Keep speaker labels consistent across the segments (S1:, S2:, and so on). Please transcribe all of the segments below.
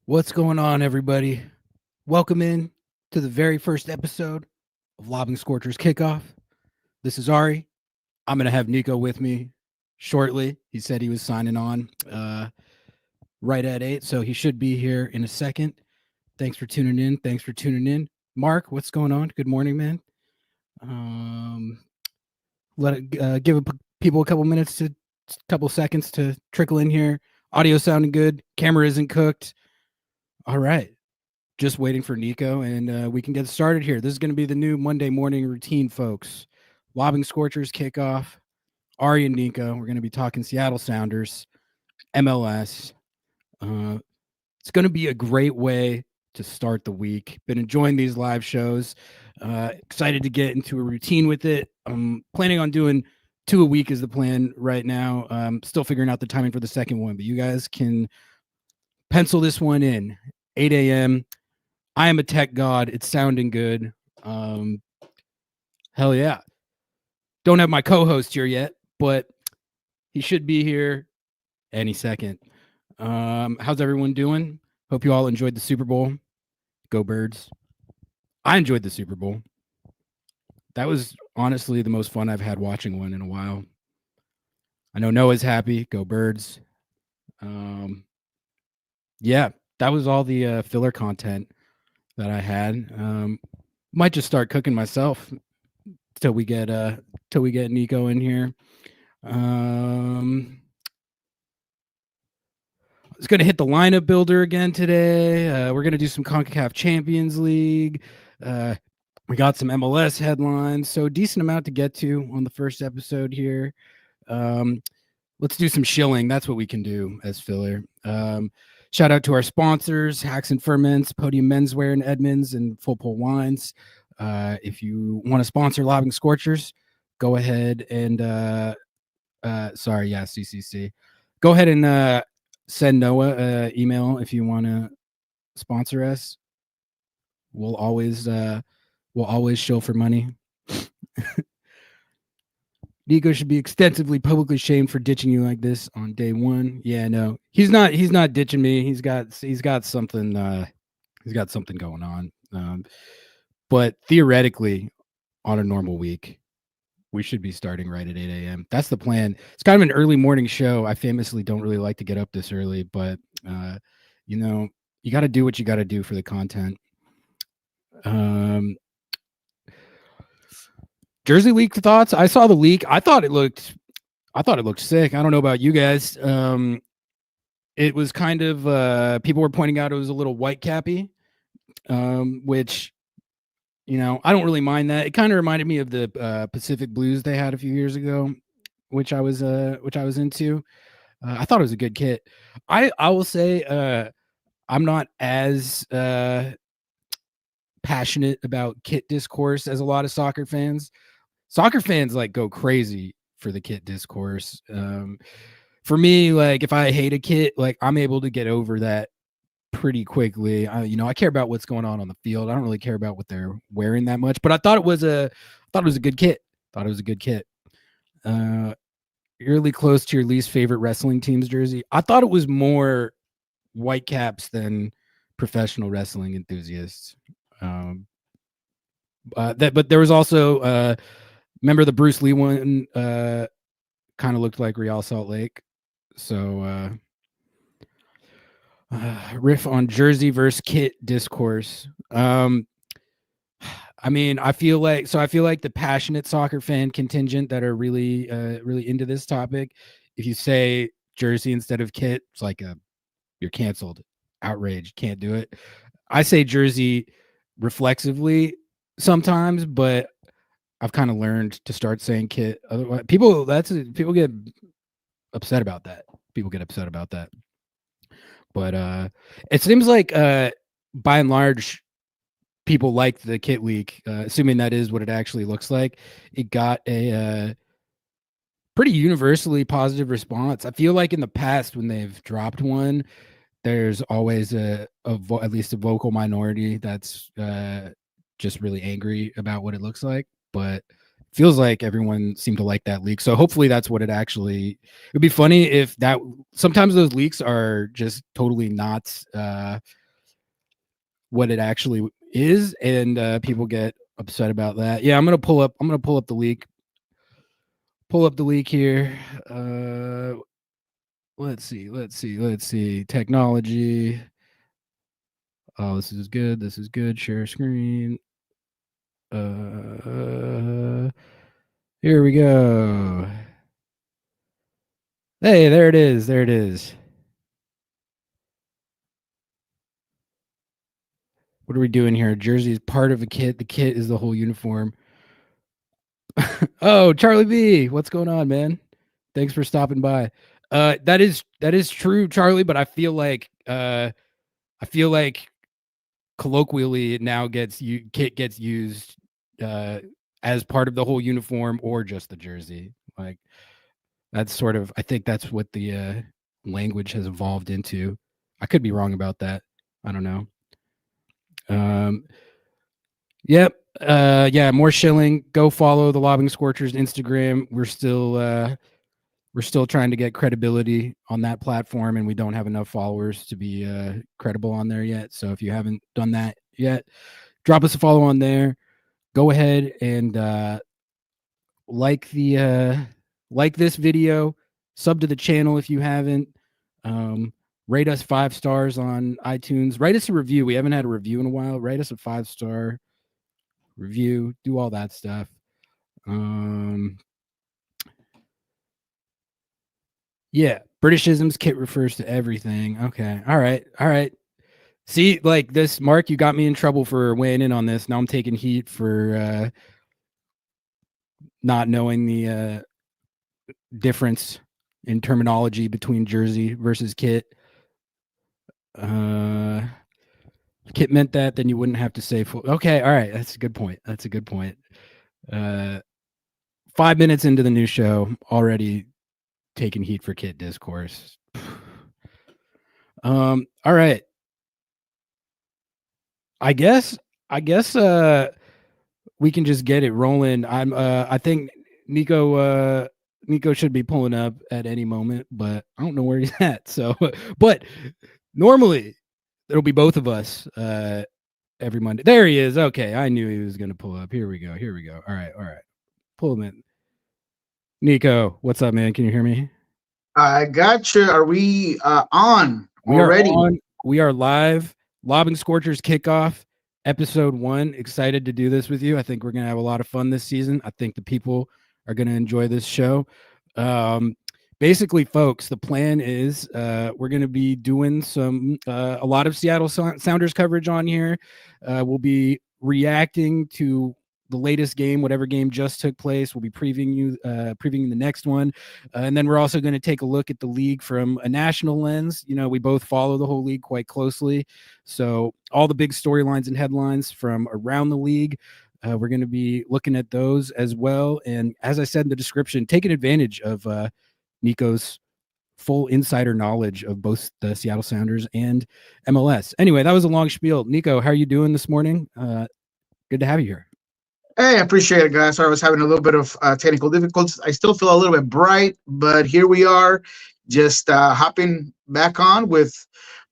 S1: What's going on, everybody? Welcome in to the very first episode of Lobbing Scorchers Kickoff. This is Ari. I'm going to have Niko with me shortly. He said he was signing on right at 8, so he should be here in a second. Thanks for tuning in. Mark, what's going on? Good morning, man. Give people a couple seconds to trickle in here. Audio sounding good. Camera isn't cooked. All right. Just waiting for Niko, and we can get started here. This is going to be the new Monday morning routine, folks. Lobbing Scorchers Kickoff. Ari and Niko. We're going to be talking Seattle Sounders, MLS. It's going to be a great way to start the week. Been enjoying these live shows. Excited to get into a routine with it. I'm planning on doing 2 a week is the plan right now. Still figuring out the timing for the second one, but you guys can pencil this one in. 8 a.m. I am a tech god. It's sounding good. Hell yeah. Don't have my co-host here yet, but he should be here any second. How's everyone doing? Hope you all enjoyed the Super Bowl. Go Birds. I enjoyed the Super Bowl. That was honestly the most fun I've had watching one in a while. I know Noah's happy. Go Birds. Yeah, that was all the filler content that I had. Might just start cooking myself till we get Niko in here. I was gonna hit the lineup builder again today. We're gonna do some Concacaf Champions League. We got some MLS headlines, so decent amount to get to on the first episode here. Let's do some shilling. That's what we can do as filler. Shout out to our sponsors, Hacks and Ferments, Podium Menswear in Edmonds, and Full Pull Wines. If you want to sponsor Lobbing Scorchers, go ahead and CCC. Go ahead and send Noah an email if you want to sponsor us. We'll always show for money. Niko should be extensively publicly shamed for ditching you like this on day one. Yeah, no, he's not ditching me. He's got something going on. But theoretically, on a normal week, we should be starting right at 8 a.m. That's the plan. It's kind of an early morning show. I famously don't really like to get up this early, but you got to do what you got to do for the content. Jersey leak thoughts. I saw the leak. I thought it looked sick. I don't know about you guys. It was kind of people were pointing out it was a little Whitecappy, which I don't really mind that. It kind of reminded me of the Pacific Blues they had a few years ago, which I was into. I thought it was a good kit. I will say I'm not as passionate about kit discourse as a lot of soccer fans. Soccer fans like go crazy for the kit discourse. For me, like if I hate a kit, like I'm able to get over that pretty quickly. I care about what's going on the field. I don't really care about what they're wearing that much. But I thought it was a good kit. You're really close to your least favorite wrestling team's jersey. I thought it was more Whitecaps than professional wrestling enthusiasts. But there was also remember the Bruce Lee one kind of looked like Real Salt Lake. So riff on jersey versus kit discourse. I feel like the passionate soccer fan contingent that are really into this topic, if you say jersey instead of kit, it's like you're canceled, outrage, can't do it. I say jersey reflexively sometimes, but I've kind of learned to start saying kit. Otherwise, people get upset about that. But it seems like by and large, people like the kit leak, assuming that is what it actually looks like. It got a pretty universally positive response. I feel like in the past when they've dropped one, there's always at least a vocal minority that's just really angry about what it looks like. But feels like everyone seemed to like that leak. So hopefully that's what it would be funny if that sometimes those leaks are just totally not what it actually is, and people get upset about that. Yeah, I'm gonna pull up the leak. Pull up the leak here. Let's see. Technology. Oh, this is good. Share screen. Here we go. Hey, there it is. What are we doing here? Jersey is part of a kit. The kit is the whole uniform. Oh, Charlie B, what's going on, man? Thanks for stopping by. That is true, Charlie, but I feel like colloquially it now kit gets used as part of the whole uniform or just the jersey. Like that's sort of, I think that's what the language has evolved into. I could be wrong about that. I don't know. Yep. Yeah, more shilling. Go follow the Lobbing Scorchers Instagram. We're still trying to get credibility on that platform, and we don't have enough followers to be credible on there yet. So if you haven't done that yet, drop us a follow on there. Go ahead and like this video, sub to the channel if you haven't. Rate us 5 stars on iTunes. Write us a review. We haven't had a review in a while. Write us a 5-star review. Do all that stuff. Yeah, Britishisms, kit refers to everything. Okay. All right. See, like this, Mark, you got me in trouble for weighing in on this. Now I'm taking heat for not knowing the difference in terminology between jersey versus kit. Kit meant that, then you wouldn't have to say full. Okay, all right. That's a good point. 5 minutes into the new show, already taking heat for kit discourse. All right. I guess we can just get it rolling. I think Niko should be pulling up at any moment, but I don't know where he's at. So but normally it'll be both of us every Monday. There he is. Okay, I knew he was gonna pull up. Here we go. All right. Pull him in. Niko, what's up, man? Can you hear me?
S2: I got you. Are we on already?
S1: We are live. Lobbing Scorchers Kickoff, episode 1. Excited to do this with you. I think we're going to have a lot of fun this season. I think the people are going to enjoy this show. Basically, folks, the plan is we're going to be doing a lot of Seattle Sounders coverage on here. We'll be reacting to the latest game, whatever game just took place. We'll be previewing the next one, and then we're also going to take a look at the league from a national lens. You know, we both follow the whole league quite closely, so all the big storylines and headlines from around the league, we're going to be looking at those as well. And as I said in the description, taking advantage of Niko's full insider knowledge of both the Seattle Sounders and MLS. Anyway, that was a long spiel. Niko, how are you doing this morning? Good to have you here.
S2: Hey, I appreciate it, guys. Sorry, I was having a little bit of technical difficulties. I still feel a little bit bright, but here we are, just hopping back on with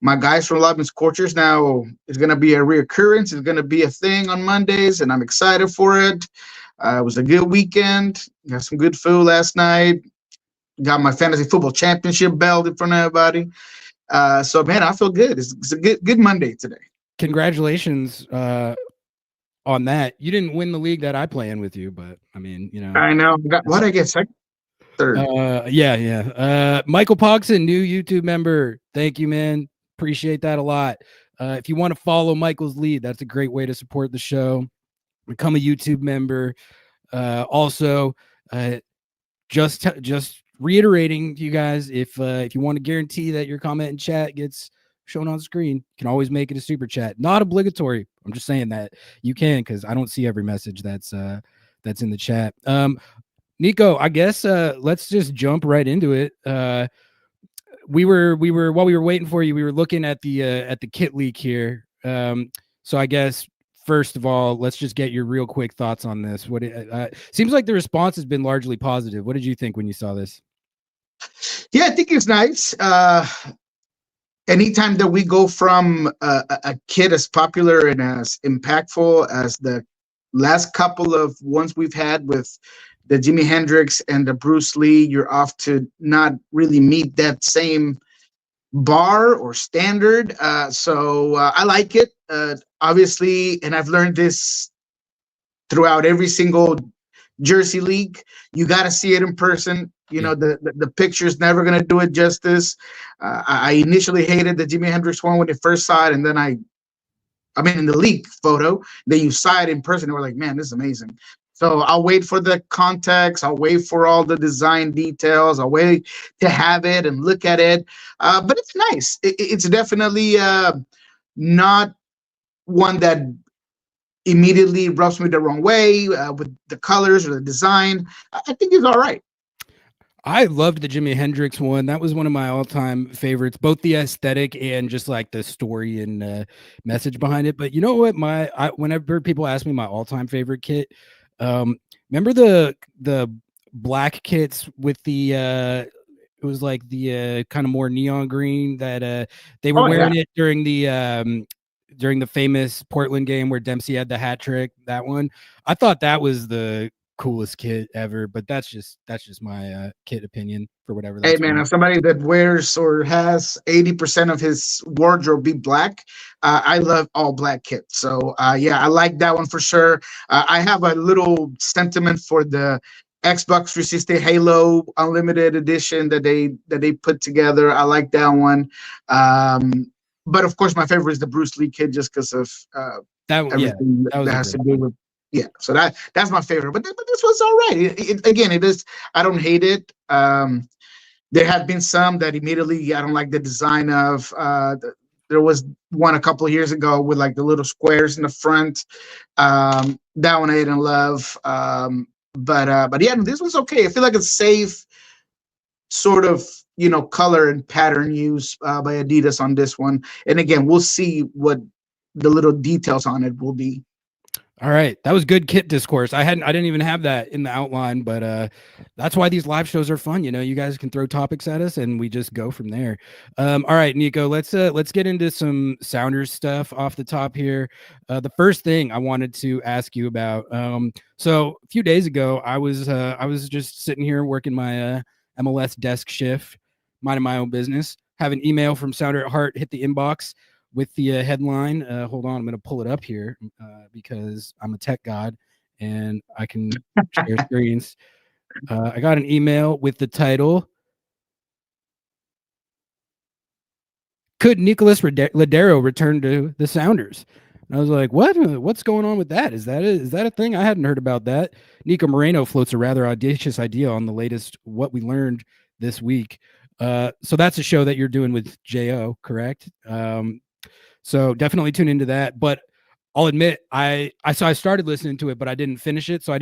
S2: my guys from Lobbing Scorchers. Now, it's going to be a reoccurrence. It's going to be a thing on Mondays, and I'm excited for it. It was a good weekend. Got some good food last night. Got my fantasy football championship belt in front of everybody. So, man, I feel good. It's a good Monday today.
S1: Congratulations on that. You didn't win the league that I play in with you, but I mean, you know.
S2: I know. What I get second? Third.
S1: Yeah. Michael Pogson, new YouTube member. Thank you, man. Appreciate that a lot. If you want to follow Michael's lead, that's a great way to support the show. Become a YouTube member. Also, just reiterating to you guys, if you want to guarantee that your comment in chat gets shown on screen, you can always make it a super chat. Not obligatory. I'm just saying that you can, because I don't see every message that's in the chat. Niko, I guess let's just jump right into it. We were while we were waiting for you, we were looking at the kit leak here. So I guess first of all, let's just get your real quick thoughts on this. What seems like the response has been largely positive. What did you think when you saw this?
S2: Yeah, I think it's nice. Anytime that we go from a kid as popular and as impactful as the last couple of ones we've had with the Jimi Hendrix and the Bruce Lee, you're off to not really meet that same bar or standard. So I like it. Obviously, and I've learned this throughout every single Jersey league. You got to see it in person. You know, the picture's never going to do it justice. I initially hated the Jimi Hendrix one when I first saw it, and then I mean, in the leak photo, then you saw it in person, and we're like, man, this is amazing. So I'll wait for the context. I'll wait for all the design details. I'll wait to have it and look at it. But it's nice. It's definitely not one that immediately rubs me the wrong way with the colors or the design. I think it's all right.
S1: I loved the Jimi Hendrix one. That was one of my all-time favorites, both the aesthetic and just like the story and message behind it. But you know what? Whenever people ask me my all-time favorite kit, remember the black kits with the it was like the kind of more neon green that they were wearing it during the famous Portland game where Dempsey had the hat trick. That one, I thought that was the coolest kit ever, but that's just my kit opinion for whatever that's
S2: hey man, as somebody that wears or has 80% of his wardrobe be black, I love all black kits. So yeah, I like that one for sure. I have a little sentiment for the Xbox 360 Halo Unlimited Edition that they put together. I like that one. But of course my favorite is the Bruce Lee kit, just because of everything that has to do with. Yeah, so that's my favorite, but this was all right. Again, it is. I don't hate it. There have been some that immediately I don't like the design of. There was one a couple of years ago with like the little squares in the front. That one I didn't love. But yeah, this was okay. I feel like it's safe, sort of color and pattern use by Adidas on this one. And again, we'll see what the little details on it will be.
S1: All right, that was good kit discourse. I didn't even have that in the outline, but that's why these live shows are fun. You guys can throw topics at us, and we just go from there. All right, Niko, let's get into some Sounders stuff off the top here. The first thing I wanted to ask you about. So a few days ago, I was just sitting here working my MLS desk shift, minding my own business. Have an email from Sounder at Heart hit the inbox with the headline. Hold on, I'm going to pull it up here because I'm a tech god and I can share screens. I got an email with the title, "Could Nicolas Lodeiro return to the Sounders?" And I was like, "What? What's going on with that? Is that a thing? I hadn't heard about that." Niko Moreno floats a rather audacious idea on the latest What We Learned this week. So that's a show that you're doing with Jo, correct? So definitely tune into that. But I'll admit, I started listening to it, but I didn't finish it. So I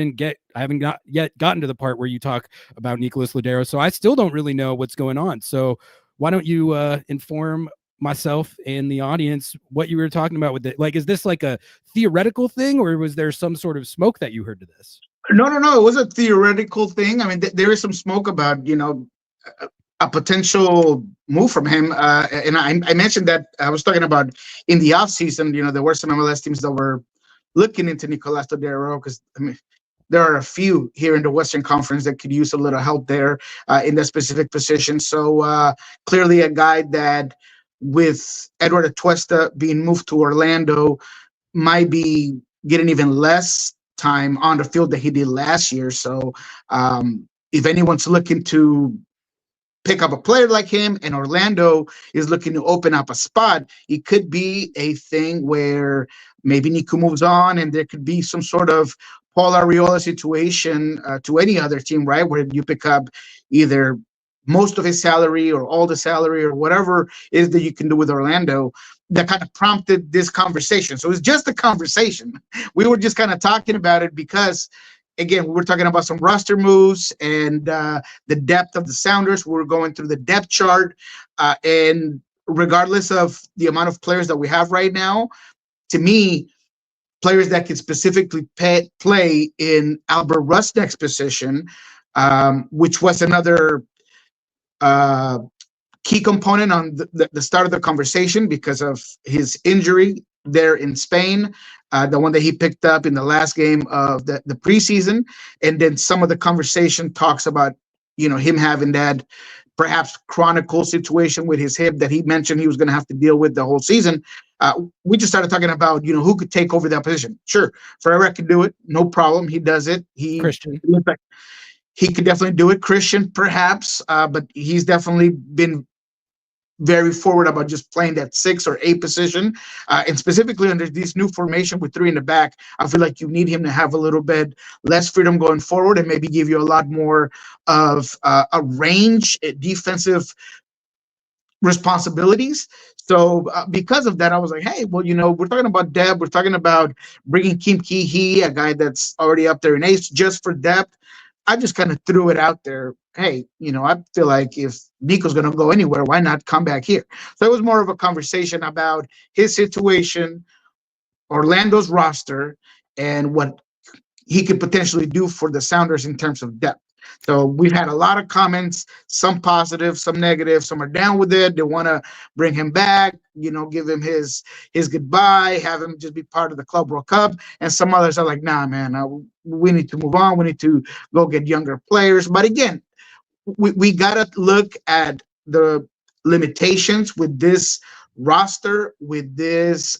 S1: haven't yet gotten to the part where you talk about Nicolas Lodeiro. So I still don't really know what's going on. So why don't you inform myself and the audience what you were talking about with it? Like, is this like a theoretical thing, or was there some sort of smoke that you heard to this?
S2: No. It was a theoretical thing. I mean, there is some smoke about, a potential move from him. And I mentioned that I was talking about in the offseason, there were some MLS teams that were looking into Nicolas Lodeiro because, I mean, there are a few here in the Western Conference that could use a little help there in that specific position. So clearly a guy that with Edward Atuesta being moved to Orlando might be getting even less time on the field than he did last year. So if anyone's looking to pick up a player like him and Orlando is looking to open up a spot, it could be a thing where maybe Niko moves on and there could be some sort of Paul Arriola situation to any other team, right? Where you pick up either most of his salary or all the salary or whatever it is that you can do with Orlando. That kind of prompted this conversation. So it's just a conversation. We were just kind of talking about it because, again, we were talking about some roster moves and the depth of the Sounders. We were going through the depth chart. And regardless of the amount of players that we have right now, to me, players that can specifically play in Albert Rusnak's position, which was another key component on the start of the conversation because of his injury there in Spain, the one that he picked up in the last game of the preseason. And then some of the conversation talks about, him having that perhaps chronicle situation with his hip that he mentioned he was going to have to deal with the whole season. We just started talking about, who could take over that position. Sure, Ferreira can do it. No problem. He does it.
S1: Christian.
S2: He could definitely do it. Christian, perhaps, but he's definitely been very forward about just playing that 6 or 8 position. And specifically under this new formation with 3 in the back, I feel like you need him to have a little bit less freedom going forward and maybe give you a lot more of a range, defensive responsibilities. So because of that, I was like, hey, well, we're talking about depth. We're talking about bringing Kim Ki-hee, a guy that's already up there in ace, just for depth. I just kind of threw it out there. Hey, I feel like if Niko's going to go anywhere, why not come back here? So it was more of a conversation about his situation, Orlando's roster, and what he could potentially do for the Sounders in terms of depth. So we've had a lot of comments, some positive, some negative. Some are down with it. They want to bring him back, give him his goodbye, have him just be part of the Club World Cup. And some others are like, nah, man, we need to move on. We need to go get younger players. But again, we got to look at the limitations with this roster, with this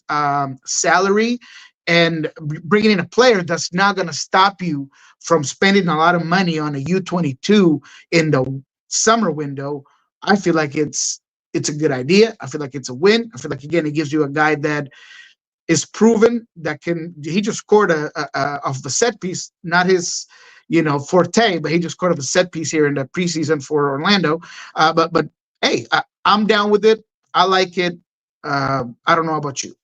S2: salary, and bringing in a player that's not going to stop you from spending a lot of money on a U22 in the summer window. I feel like it's a good idea. I feel like it's a win. I feel like, again, it gives you a guy that is proven that he just scored off the set piece, not his, forte, but he just scored off a set piece here in the preseason for Orlando. But hey, I'm down with it. I like it. I don't know about you.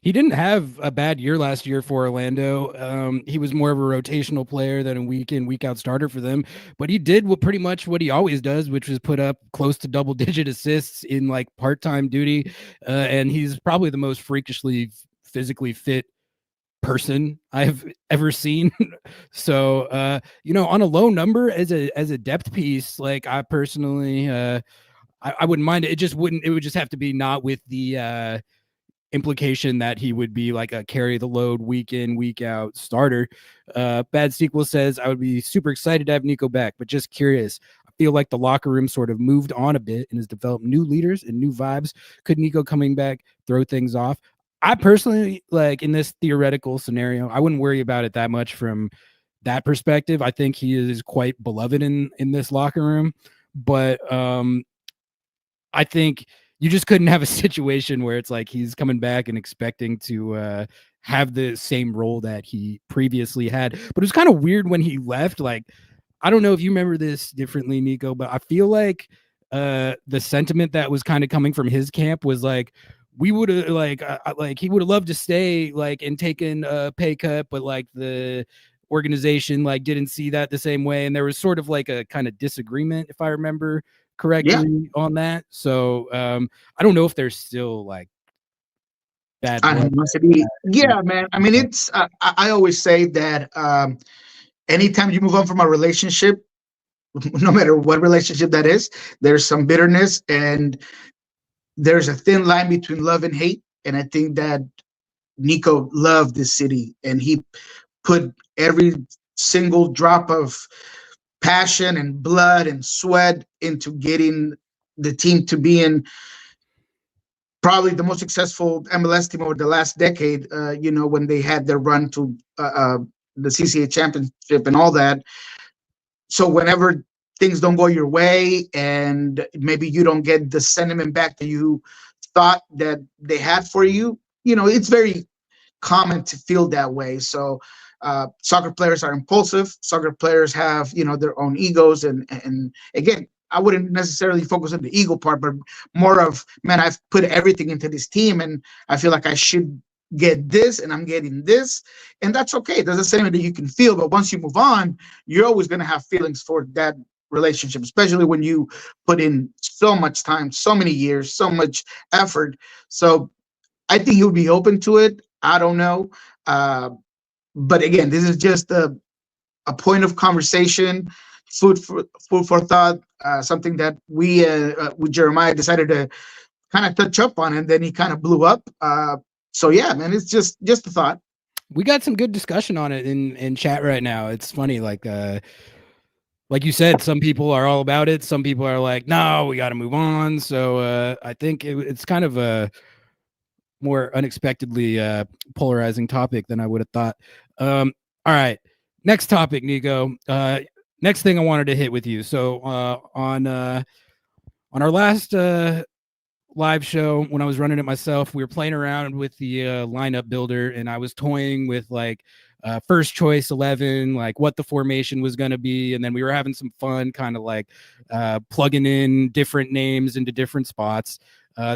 S1: He didn't have a bad year last year for Orlando. He was more of a rotational player than a week in, week out starter for them. But he did pretty much what he always does, which was put up close to double-digit assists in like part-time duty. And he's probably the most freakishly physically fit person I've ever seen. So, on a low number as a depth piece, like I personally, I wouldn't mind it. It would just have to be not with the implication that he would be like a carry the load week in, week out starter. Bad Sequel says, I would be super excited to have Niko back, but just curious. I feel like the locker room sort of moved on a bit and has developed new leaders and new vibes. Could Niko coming back throw things off? I personally, like in this theoretical scenario, I wouldn't worry about it that much from that perspective. I think he is quite beloved in this locker room, but I think you just couldn't have a situation where it's like he's coming back and expecting to have the same role that he previously had. But it was kind of weird when he left. Like, I don't know if you remember this differently, Niko, but I feel like the sentiment that was kind of coming from his camp was like, we would have like he would have loved to stay like and taken a pay cut, but like the organization like didn't see that the same way, and there was sort of like a kind of disagreement, if I remember correctly, on that. So I don't know if there's still like bad
S2: animosity. Yeah, man. I mean, it's I always say that anytime you move on from a relationship, no matter what relationship that is, there's some bitterness and there's a thin line between love and hate. And I think that Niko loved this city and he put every single drop of passion and blood and sweat into getting the team to be in probably the most successful MLS team over the last decade, when they had their run to the CCA championship and all that. So whenever things don't go your way and maybe you don't get the sentiment back that you thought that they had for you, it's very common to feel that way. So soccer players are impulsive. Soccer players have, their own egos. And again, I wouldn't necessarily focus on the ego part, but more of, man, I've put everything into this team and I feel like I should get this and I'm getting this. And that's okay. There's a sentiment that you can feel, but once you move on, you're always going to have feelings for that relationship, especially when you put in so much time, so many years, so much effort. So I think he would be open to it. I don't know. But again, this is just a point of conversation, food for thought, something that we with Jeremiah decided to kind of touch up on, and then he kind of blew up. So yeah, man, it's just a thought.
S1: We got some good discussion on it in chat right now. It's funny, like you said, some people are all about it. Some people are like, no, we got to move on. So I think it's kind of a more unexpectedly polarizing topic than I would have thought. All right, next topic, Niko. Next thing I wanted to hit with you. So on our last live show, when I was running it myself, we were playing around with the lineup builder, and I was toying with like first choice 11, like what the formation was going to be, and then we were having some fun kind of like plugging in different names into different spots.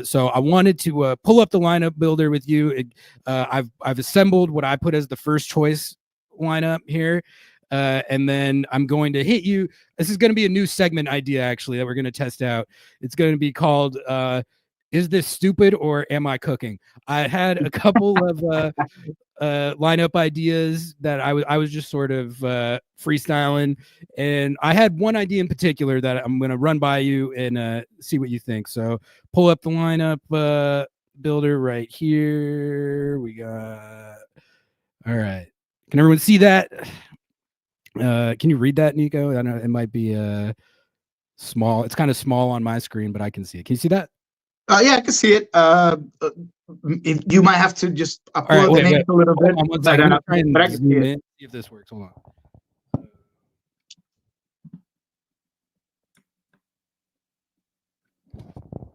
S1: So I wanted to pull up the lineup builder with you. I've assembled what I put as the first choice lineup here. And then I'm going to hit you. This is going to be a new segment idea, actually, that we're going to test out. It's going to be called Is This Stupid or Am I Cooking? I had a couple of lineup ideas that I was just sort of freestyling. And I had one idea in particular that I'm going to run by you and see what you think. So pull up the lineup builder right here. We got, all right. Can everyone see that? Can you read that, Niko? I know it might be small. It's kind of small on my screen, but I can see it. Can you see that?
S2: Yeah, I can see it. You might have to just upload the names a little bit.
S1: One second. I'm trying to zoom in, see if this works. Hold on.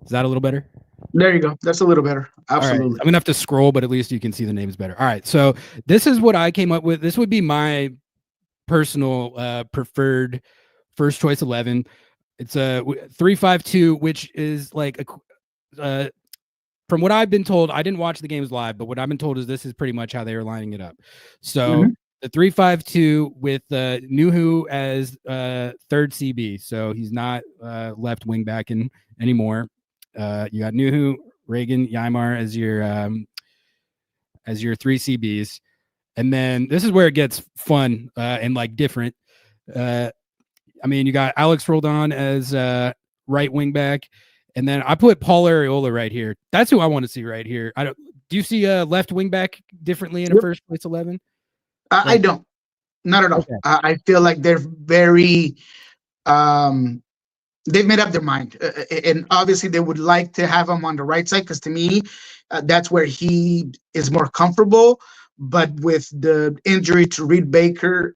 S1: Is that a little better?
S2: There you go. That's a little better. Absolutely.
S1: Right. I'm gonna have to scroll, but at least you can see the names better. All right. So this is what I came up with. This would be my personal preferred first choice 11. It's a 3-5-2, which is like a from what I've been told, I didn't watch the games live, but what I've been told is this is pretty much how they were lining it up. So the 3-5-2 with Nuhu as third CB, so he's not left wing back anymore. You got Nuhu, Reagan, Ymar as your three CBs. And then this is where it gets fun and like different. I mean, you got Alex Roldan as right wing back, and then I put Paul Areola right here. That's who I want to see right here. Do you see left wing back differently in a first place 11?
S2: I don't, not at all. Okay. I feel like they're very. They've made up their mind, and obviously they would like to have him on the right side because to me, that's where he is more comfortable. But with the injury to Reed Baker,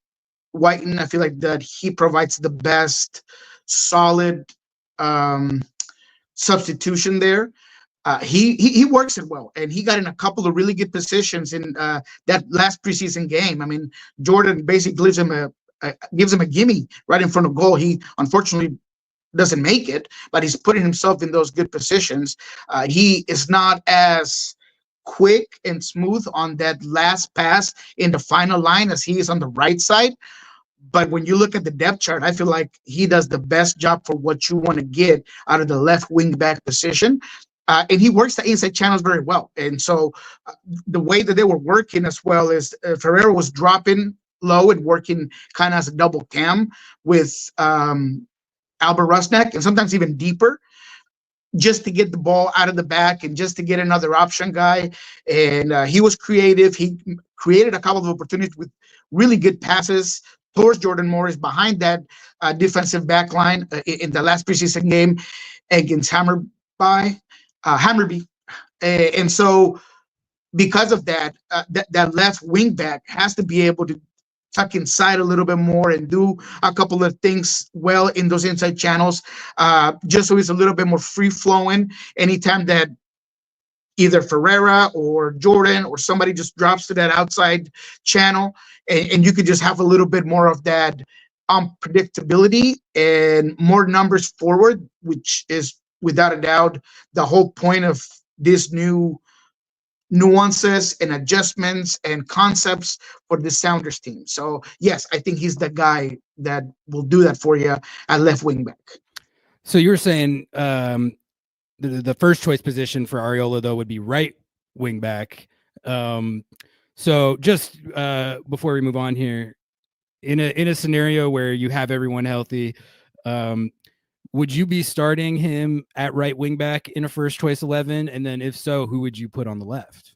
S2: Whiten, I feel like that he provides the best solid substitution there. He works it well, and he got in a couple of really good positions in that last preseason game. I mean, Jordan basically gives him a gimme right in front of goal. He unfortunately doesn't make it, but he's putting himself in those good positions. He is not as quick and smooth on that last pass in the final line as he is on the right side. But when you look at the depth chart, I feel like he does the best job for what you want to get out of the left wing back position. And he works the inside channels very well. And so the way that they were working as well is Ferreira was dropping low and working kind of as a double cam with Albert Rusnak, and sometimes even deeper, just to get the ball out of the back and just to get another option guy. And he was creative. He created a couple of opportunities with really good passes towards Jordan Morris behind that defensive back line in the last preseason game against Hammerby. And so because of that, that left wing back has to be able to tuck inside a little bit more and do a couple of things well in those inside channels, just so it's a little bit more free-flowing anytime that either Ferreira or Jordan or somebody just drops to that outside channel, and you could just have a little bit more of that unpredictability and more numbers forward, which is without a doubt the whole point of this new nuances and adjustments and concepts for the Sounders team. So yes, I think he's the guy that will do that for you at left wing back.
S1: So you were saying the first choice position for Areola though would be right wing back, So just before we move on here, in a scenario where you have everyone healthy, would you be starting him at right wing back in a first choice 11? And then if so, who would you put on the left?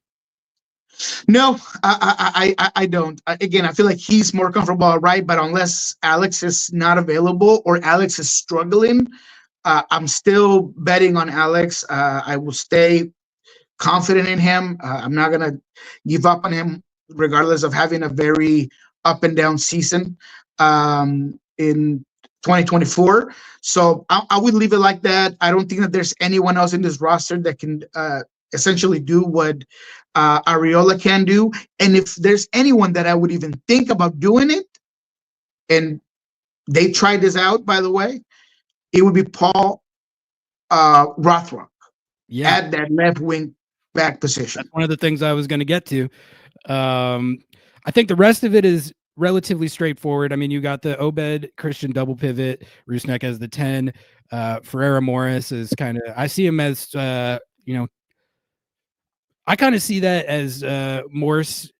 S2: No, I don't. Again, I feel like he's more comfortable at right, but unless Alex is not available or Alex is struggling, I'm still betting on Alex. I will stay confident in him. I'm not going to give up on him, regardless of having a very up and down season in 2024. So I would leave it like that. I don't think that there's anyone else in this roster that can essentially do what Arriola can do. And if there's anyone that I would even think about doing it, and they tried this out, by the way, it would be Paul Rothrock at that left wing back position.
S1: That's one of the things I was going to get to. I think the rest of it is relatively straightforward. I mean, you got the Obed Christian double pivot, Rusnak as the 10, Ferreira Morris is kind of, I see him as, I kind of see that as Morris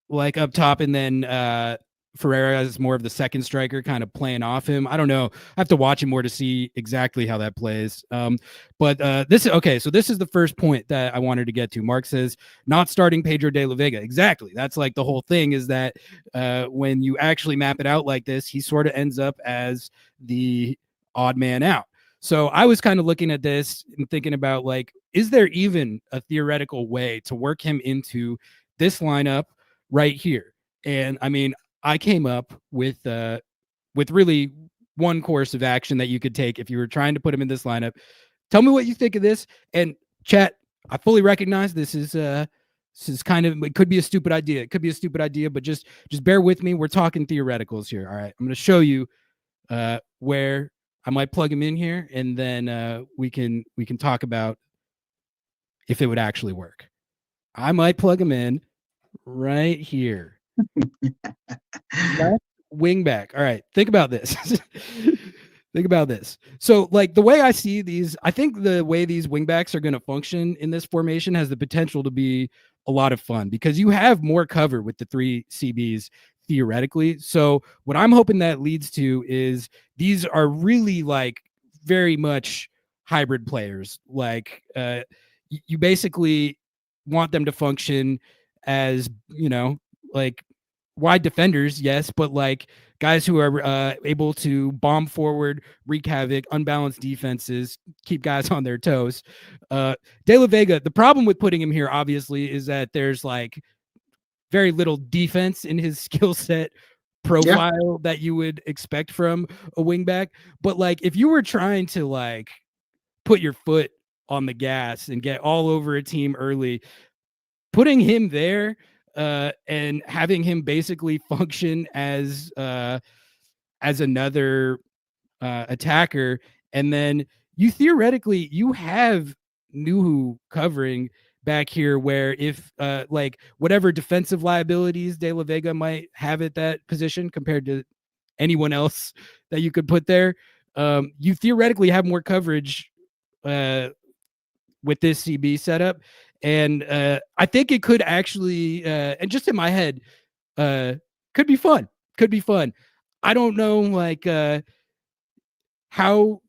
S1: like up top, and then Ferreira is more of the second striker, kind of playing off him. I don't know. I have to watch him more to see exactly how that plays. But this is okay. So this is the first point that I wanted to get to. Mark says not starting Pedro de la Vega. Exactly. That's like the whole thing, is that when you actually map it out like this, he sort of ends up as the odd man out. So I was kind of looking at this and thinking about, like, is there even a theoretical way to work him into this lineup right here? And I mean, I came up with really one course of action that you could take if you were trying to put him in this lineup. Tell me what you think of this. And chat, I fully recognize this is kind of, it could be a stupid idea. It could be a stupid idea, but just bear with me. We're talking theoreticals here. All right. I'm going to show you where I might plug him in here, and then we can talk about if it would actually work. I might plug him in right here. Left wing back. All right. Think about this. Think about this. So, like, the way I see these, I think the way these wing backs are going to function in this formation has the potential to be a lot of fun, because you have more cover with the three CBs theoretically. So what I'm hoping that leads to is these are really, like, very much hybrid players. Like, you basically want them to function as, like, wide defenders, yes, but like guys who are able to bomb forward, wreak havoc, unbalanced defenses, keep guys on their toes. De La Vega, the problem with putting him here, obviously, is that there's like very little defense in his skill set profile that you would expect from a wingback. But like, if you were trying to like put your foot on the gas and get all over a team early, putting him there and having him basically function as another attacker, and then you theoretically you have Nuhu covering back here, where if like whatever defensive liabilities De La Vega might have at that position compared to anyone else that you could put there, you theoretically have more coverage with this CB setup. And I think it could actually, and just in my head, could be fun. Could be fun. I don't know, like, how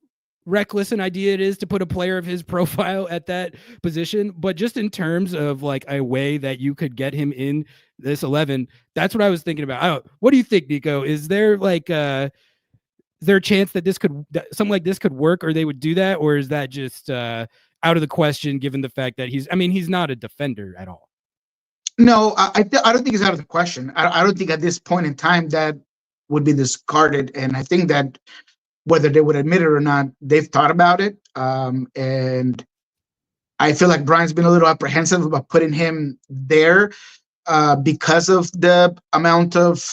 S1: reckless an idea it is to put a player of his profile at that position, but just in terms of like a way that you could get him in this 11, that's what I was thinking about. What do you think, Niko? Is there like, is there a chance that something like this could work, or they would do that, or is that just out of the question, given the fact that he's not a defender at all?
S2: No, I don't think it's out of the question. I don't think at this point in time that would be discarded. And I think that whether they would admit it or not, they've thought about it. And I feel like Brian's been a little apprehensive about putting him there because of the amount of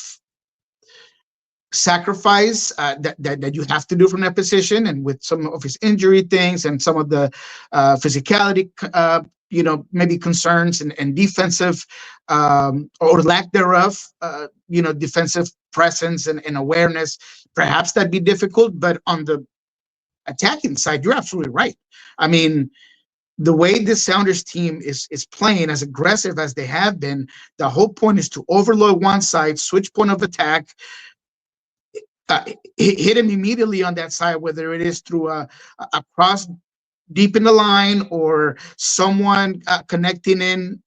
S2: sacrifice that you have to do from that position, and with some of his injury things and some of the physicality, maybe concerns and defensive or lack thereof, defensive presence and awareness. Perhaps that'd be difficult, but on the attacking side, you're absolutely right. I mean, the way this Sounders team is playing, as aggressive as they have been, the whole point is to overload one side, switch point of attack, hit him immediately on that side, whether it is through a cross deep in the line or someone connecting in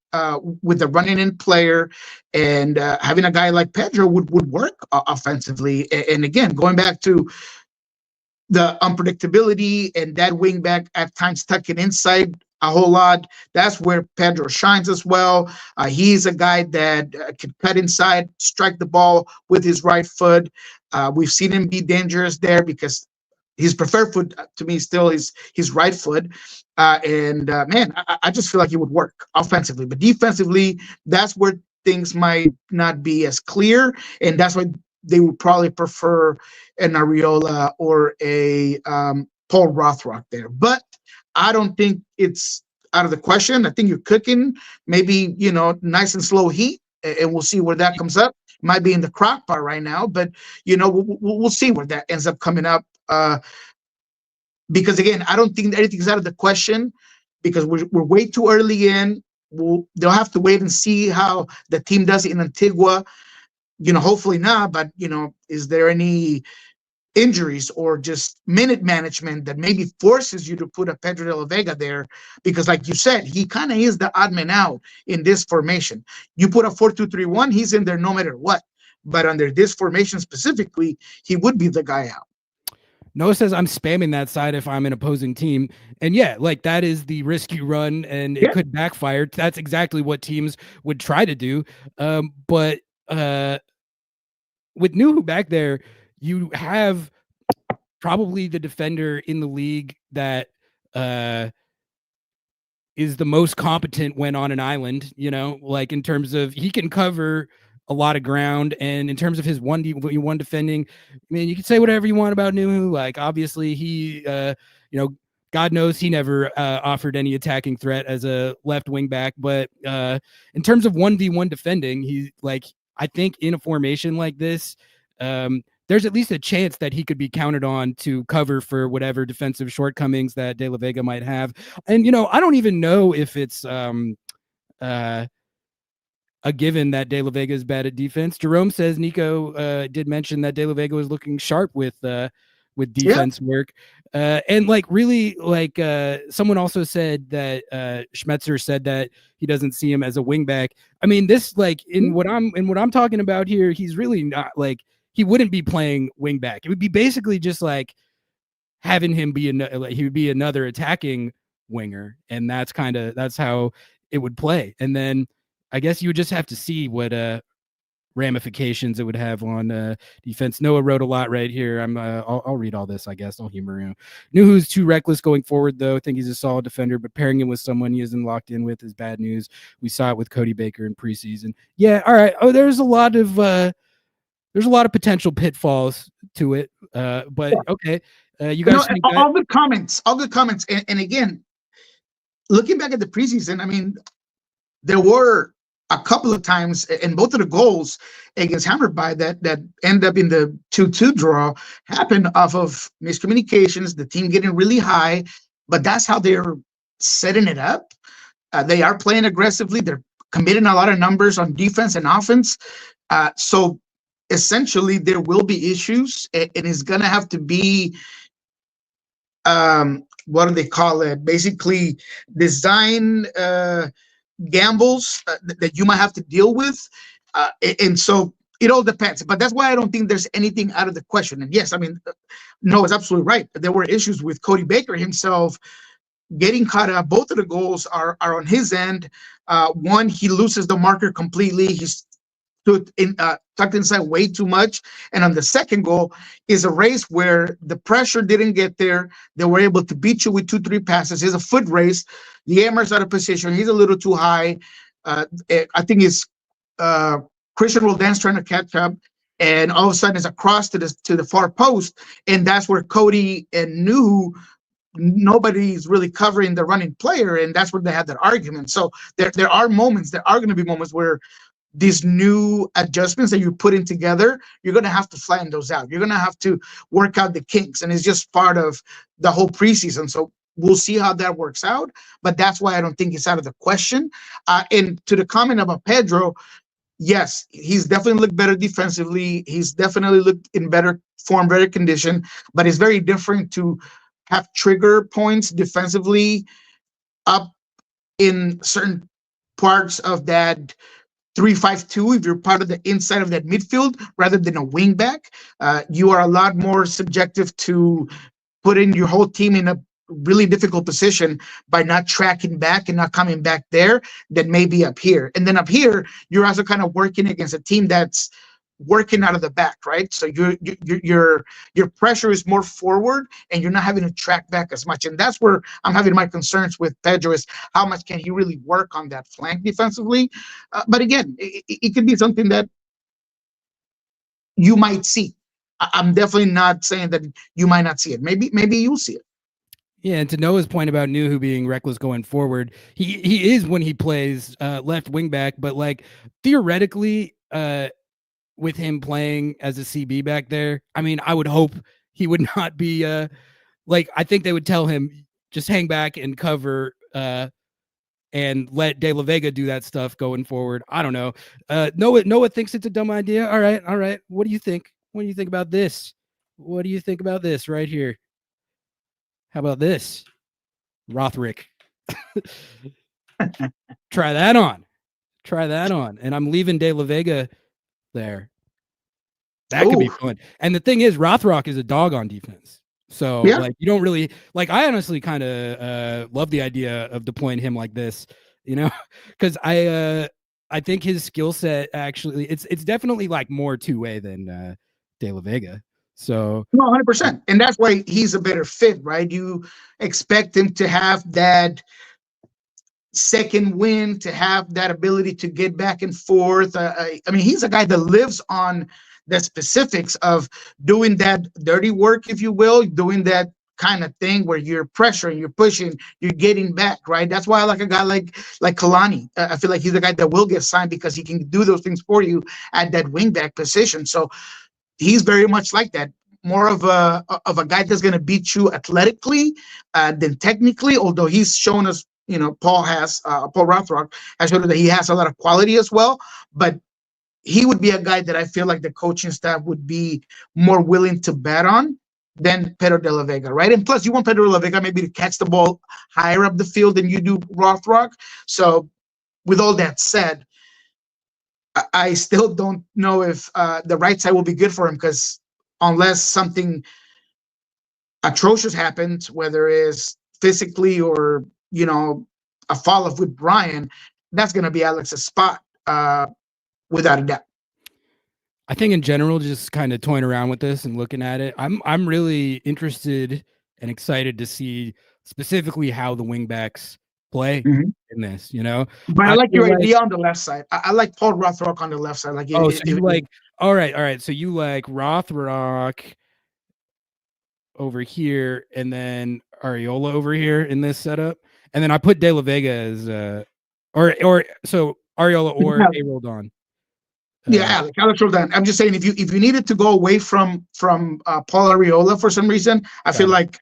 S2: with the running in player, and having a guy like Pedro would work offensively. And again, going back to the unpredictability and that wing back at times tucking inside a whole lot, that's where Pedro shines as well. He's a guy that can cut inside, strike the ball with his right foot. We've seen him be dangerous there because his preferred foot to me still is his right foot. Man, I just feel like he would work offensively, but defensively, that's where things might not be as clear, and that's why they would probably prefer an Arriola or a Paul Rothrock there. But I don't think it's out of the question. I think you're cooking, maybe, nice and slow heat, and we'll see where that comes up. Might be in the crock pot right now, but we'll see where that ends up coming up. Because again, I don't think anything's out of the question because we're way too early in. They'll have to wait and see how the team does it in Antigua. Hopefully not, but is there any injuries or just minute management that maybe forces you to put a Pedro de la Vega there? Because like you said, he kind of is the odd man out in this formation. You put a 4-2-3-1, he's in there no matter what. But under this formation specifically, he would be the guy out.
S1: Noah says I'm spamming that side if I'm an opposing team. And yeah, like that is the risk you run, and it could backfire. That's exactly what teams would try to do. But with Nuhu back there, you have probably the defender in the league that is the most competent when on an island, like in terms of he can cover a lot of ground. And in terms of his 1v1 defending, I mean, you can say whatever you want about Nuhu. Like, obviously he, God knows he never offered any attacking threat as a left wing back. But in terms of 1v1 defending, he's like, I think in a formation like this, there's at least a chance that he could be counted on to cover for whatever defensive shortcomings that De La Vega might have. And, I don't even know if it's a given that De La Vega is bad at defense. Jerome says Niko did mention that De La Vega was looking sharp with defense work. And like really, like someone also said that Schmetzer said that he doesn't see him as a wingback. I mean, this like in what I'm talking about here, he's really not like he wouldn't be playing wingback. It would be basically just like having him be he would be another attacking winger, and that's how it would play. And then I guess you would just have to see what ramifications it would have on defense. Noah wrote a lot right here. I'll read all this, I guess. I'll humor him. Nuhu's too reckless going forward, though. I think he's a solid defender, but pairing him with someone he isn't locked in with is bad news. We saw it with Cody Baker in preseason. Yeah, all right. Oh, there's a lot of potential pitfalls to it. But okay. You guys think
S2: all good comments. And again, looking back at the preseason, I mean, there were a couple of times, and both of the goals against Hammerby that ended up in the 2-2 draw happened off of miscommunications, the team getting really high, but that's how they're setting it up. They are playing aggressively. They're committing a lot of numbers on defense and offense. So essentially, there will be issues, and it's going to have to be, what do they call it? Basically, design gambles that you might have to deal with, and so it all depends. But that's why I don't think there's anything out of the question. And yes, I mean, no, it's absolutely right. There were issues with Cody Baker himself getting caught up. Both of the goals are on his end. One, he loses the marker completely. He's tucked inside way too much. And on the second goal is a race where the pressure didn't get there. They were able to beat you with 2-3 passes. It's a foot race. The Yammer's out of position. He's a little too high. I think it's Christian Roldan's trying to catch up, and all of a sudden it's a cross to the far post, and that's where Cody and Nuhu, nobody's really covering the running player, and that's where they had that argument. So there are going to be moments where these new adjustments that you're putting together, you're going to have to flatten those out. You're going to have to work out the kinks, and it's just part of the whole preseason. So we'll see how that works out. But that's why I don't think it's out of the question. And to the comment about Pedro, yes, he's definitely looked better defensively. He's definitely looked in better form, better condition. But it's very different to have trigger points defensively up in certain parts of that 3-5-2 if you're part of the inside of that midfield rather than a wing back. You are a lot more subjective to putting your whole team in a really difficult position by not tracking back and not coming back there than maybe up here. And then up here, you're also kind of working against a team that's working out of the back, right? So your pressure is more forward and you're not having to track back as much. And that's where I'm having my concerns with Pedro is how much can he really work on that flank defensively. But again, it could be something that you might see. I'm definitely not saying that you might not see it. Maybe you'll see it.
S1: Yeah, and to Noah's point about Nuhu being reckless going forward, he is when he plays left wing back, but like theoretically, with him playing as a CB back there, I mean, I would hope he would not be like I think they would tell him just hang back and cover and let De La Vega do that stuff going forward. I don't know. Noah thinks it's a dumb idea. All right. What do you think? What do you think about this? What do you think about this right here? How about this? Rothrick. Try that on. And I'm leaving De La Vega there. That could be fun. And the thing is, Rothrock is a dog on defense. So like you don't really like I honestly kind of love the idea of deploying him like this, you know, because I think his skill set actually it's definitely like more two-way than De La Vega. So
S2: no, 100%. And that's why he's a better fit, right? You expect him to have that second wind, to have that ability to get back and forth. I mean, he's a guy that lives on the specifics of doing that dirty work, if you will, doing that kind of thing where you're pressuring, you're pushing, you're getting back, right? That's why I like a guy like Kalani. I feel like he's a guy that will get signed because he can do those things for you at that wing back position. So he's very much like that. More of a guy that's going to beat you athletically than technically, although he's shown us, you know, Paul Rothrock has shown that he has a lot of quality as well. But he would be a guy that I feel like the coaching staff would be more willing to bet on than Pedro de la Vega, right? And plus, you want Pedro de la Vega maybe to catch the ball higher up the field than you do Rothrock. So with all that said, I still don't know if the right side will be good for him, because unless something atrocious happens, whether it's physically or, you know, a fall off with Brian, that's going to be Alex's spot without a doubt.
S1: I think in general, just kind of toying around with this and looking at it, I'm really interested and excited to see specifically how the wingbacks play in this, you know.
S2: But I like your idea on the left side. I like Paul Rothrock on the left side. Like,
S1: so you like, all right. So you like Rothrock over here, and then Ariola over here in this setup, and then I put De La Vega as or so Ariola or Roldan.
S2: Yeah, Alex Roldan. I'm just saying, if you needed to go away from Paul Ariola for some reason, I feel like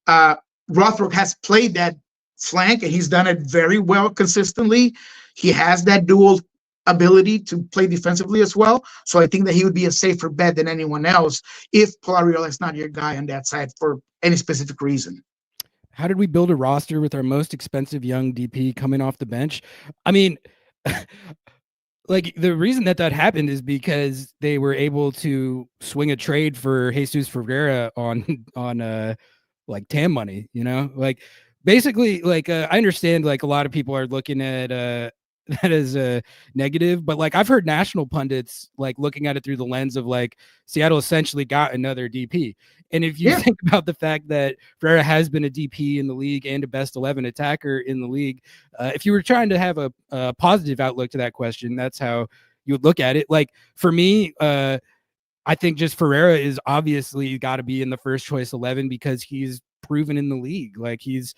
S2: Rothrock has played that flank and he's done it very well consistently. He has that dual ability to play defensively as well. So I think that he would be a safer bet than anyone else if Paul Ariola is not your guy on that side for any specific reason.
S1: How did we build a roster with our most expensive young DP coming off the bench? I mean, like the reason that happened is because they were able to swing a trade for Jesus Ferreira on like TAM money, you know, like basically like I understand like a lot of people are looking at that as a negative, but like I've heard national pundits like looking at it through the lens of like Seattle essentially got another DP. And if you think about the fact that Ferreira has been a DP in the league and a best 11 attacker in the league, if you were trying to have a positive outlook to that question, that's how you would look at it. Like for me, I think just Ferreira is obviously got to be in the first choice 11 because he's proven in the league. Like he's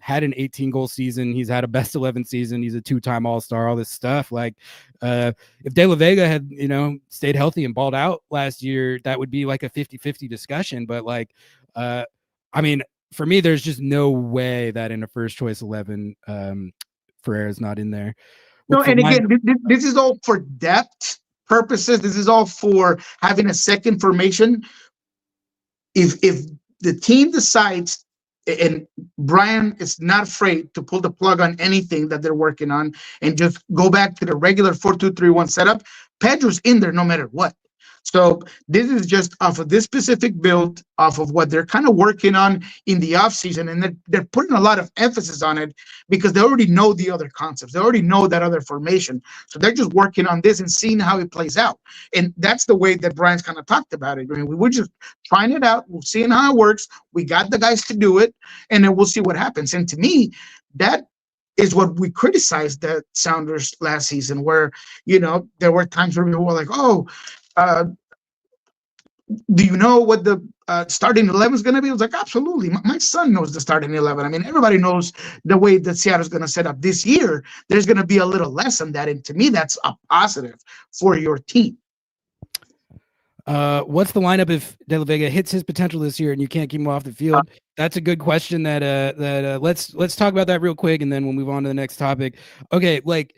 S1: had an 18-goal season. He's had a best 11 season. He's a two-time All-Star, all this stuff. Like if De La Vega had, you know, stayed healthy and balled out last year, that would be like a 50-50 discussion. But like, I mean, for me, there's just no way that in a first choice 11, Ferreira's not in there.
S2: No, and again, this is all for depth purposes. This is all for having a second formation. If the team decides, and Brian is not afraid to pull the plug on anything that they're working on and just go back to the regular 4-2-3-1 setup, Pedro's in there no matter what. So this is just off of this specific build, off of what they're kind of working on in the offseason. And they're putting a lot of emphasis on it because they already know the other concepts. They already know that other formation. So they're just working on this and seeing how it plays out. And that's the way that Brian's kind of talked about it. I mean, we were just trying it out. We're seeing how it works. We got the guys to do it, and then we'll see what happens. And to me, that is what we criticized the Sounders last season, where, there were times where we were like, do you know what the starting 11 is going to be? I was like, absolutely. My son knows the starting 11. I mean, everybody knows the way that Seattle's going to set up this year. There's going to be a little less on that. And to me, that's a positive for your team.
S1: What's the lineup if De La Vega hits his potential this year and you can't keep him off the field? That's a good question. Let's talk about that real quick, and then we'll move on to the next topic. Okay, like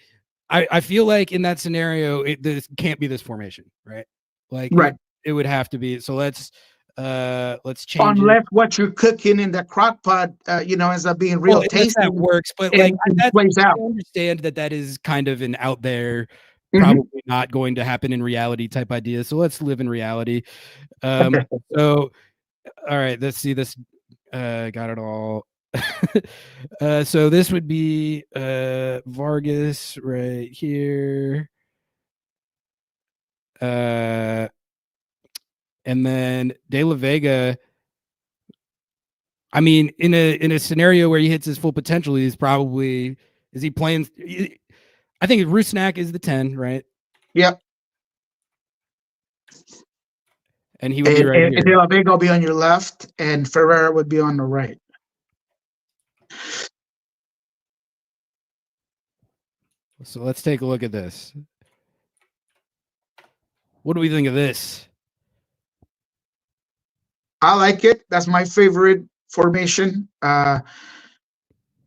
S1: I feel like in that scenario, this can't be this formation, right? Like,
S2: right.
S1: It would have to be. So let's change.
S2: Unless what you're cooking in the crock pot, ends up being real tasty.
S1: That works, but like plays out. I understand that is kind of an out there, probably not going to happen in reality type idea. So let's live in reality. So, all right, let's see this. Got it all. So this would be Vargas right here. And then De La Vega, I mean, in a scenario where he hits his full potential, is he playing? I think Rusnak is the 10, right?
S2: Yep.
S1: And he would be right here.
S2: De La Vega will be on your left, and Ferreira would be on the right.
S1: So let's take a look at this. What do we think of this?
S2: I like it. That's my favorite formation. And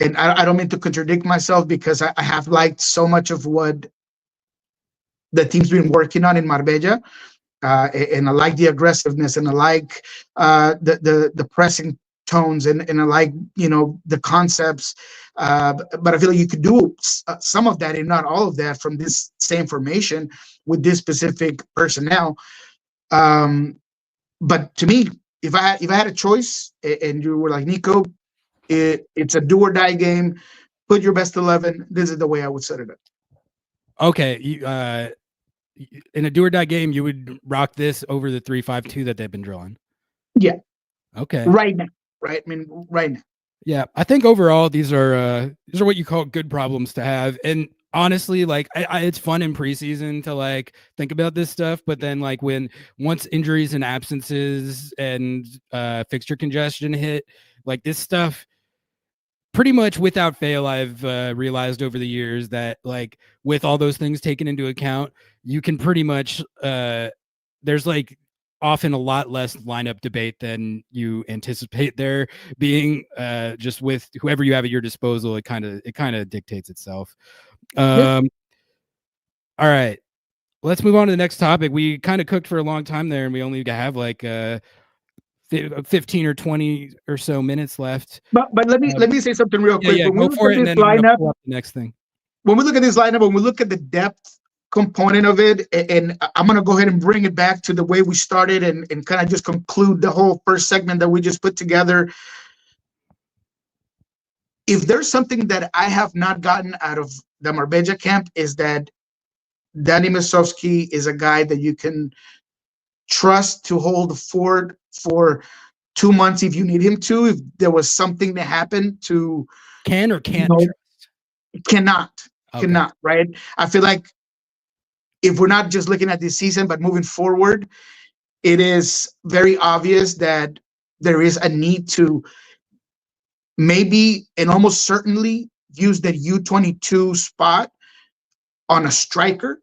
S2: I don't mean to contradict myself, because I have liked so much of what the team's been working on in Marbella. And I like the aggressiveness, and I like the pressing tones, and I like, the concepts. But I feel like you could do some of that, and not all of that, from this same formation with this specific personnel. But to me, if I had a choice, and you were like, Niko, it's a do or die game, put your best 11, this is the way I would set it up.
S1: Okay. In a do or die game, you would rock this over the 3-5-2 that they've been drawing.
S2: Yeah.
S1: Okay.
S2: Right now. Right. I mean, right now.
S1: Yeah. I think overall, these are what you call good problems to have. And honestly, like it's fun in preseason to like think about this stuff, but then like once injuries and absences and fixture congestion hit, like this stuff, pretty much without fail, I've realized over the years that like with all those things taken into account, you can pretty much there's like often a lot less lineup debate than you anticipate there being. Just with whoever you have at your disposal, it kind of dictates itself. All right, let's move on to the next topic. We kind of cooked for a long time there, and we only have like 15 or 20 or so minutes left.
S2: But let me say something real quick.
S1: Yeah, go for it, and then lineup, the next thing.
S2: When we look at this lineup, when we look at the depth component of it, and I'm going to go ahead and bring it back to the way we started, and kind of just conclude the whole first segment that we just put together. If there's something that I have not gotten out of the Marbella camp, is that Danny Masovsky is a guy that you can trust to hold the fort for 2 months if you need him to. If there was something that happened to
S1: can't
S2: cannot, right? I feel like if we're not just looking at this season, but moving forward, it is very obvious that there is a need to maybe and almost certainly use the U22 spot on a striker.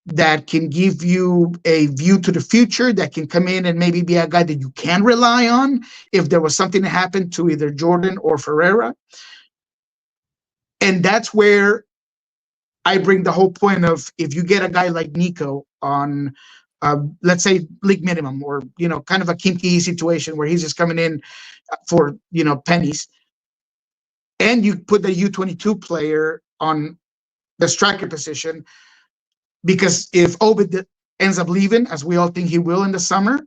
S2: that can give you a view to the future, that can come in and maybe be a guy that you can rely on if there was something that happened to either Jordan or Ferreira. And that's where I bring the whole point of, if you get a guy like Niko on, let's say, league minimum, or, kind of a Kimki situation where he's just coming in for, pennies, and you put the U22 player on the striker position, because if Obed ends up leaving, as we all think he will in the summer,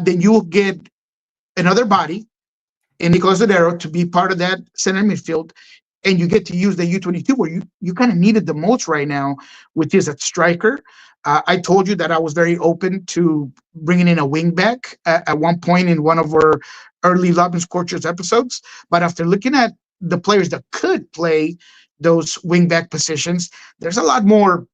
S2: then you'll get another body in Niko Lodeiro to be part of that center midfield, and you get to use the U22 where you kind of needed the most right now, which is at striker. I told you that I was very open to bringing in a wing back at one point in one of our early Lobbing Scorchers episodes, but after looking at the players that could play those wing back positions, there's a lot more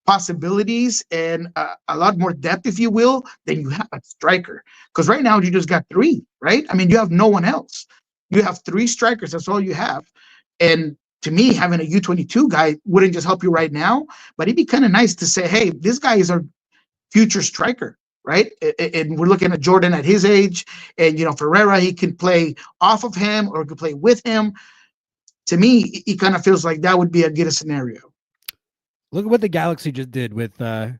S2: possibilities and a lot more depth, if you will, than you have at striker. Because right now you just got three, right? I mean, you have no one else. You have three strikers. That's all you have. And to me, having a U22 guy wouldn't just help you right now, but it'd be kind of nice to say, hey, this guy is our future striker, right? And we're looking at Jordan at his age, and, Ferreira, he can play off of him or could play with him. To me, it kind of feels like that would be a good scenario.
S1: Look at what the Galaxy just did with Dejan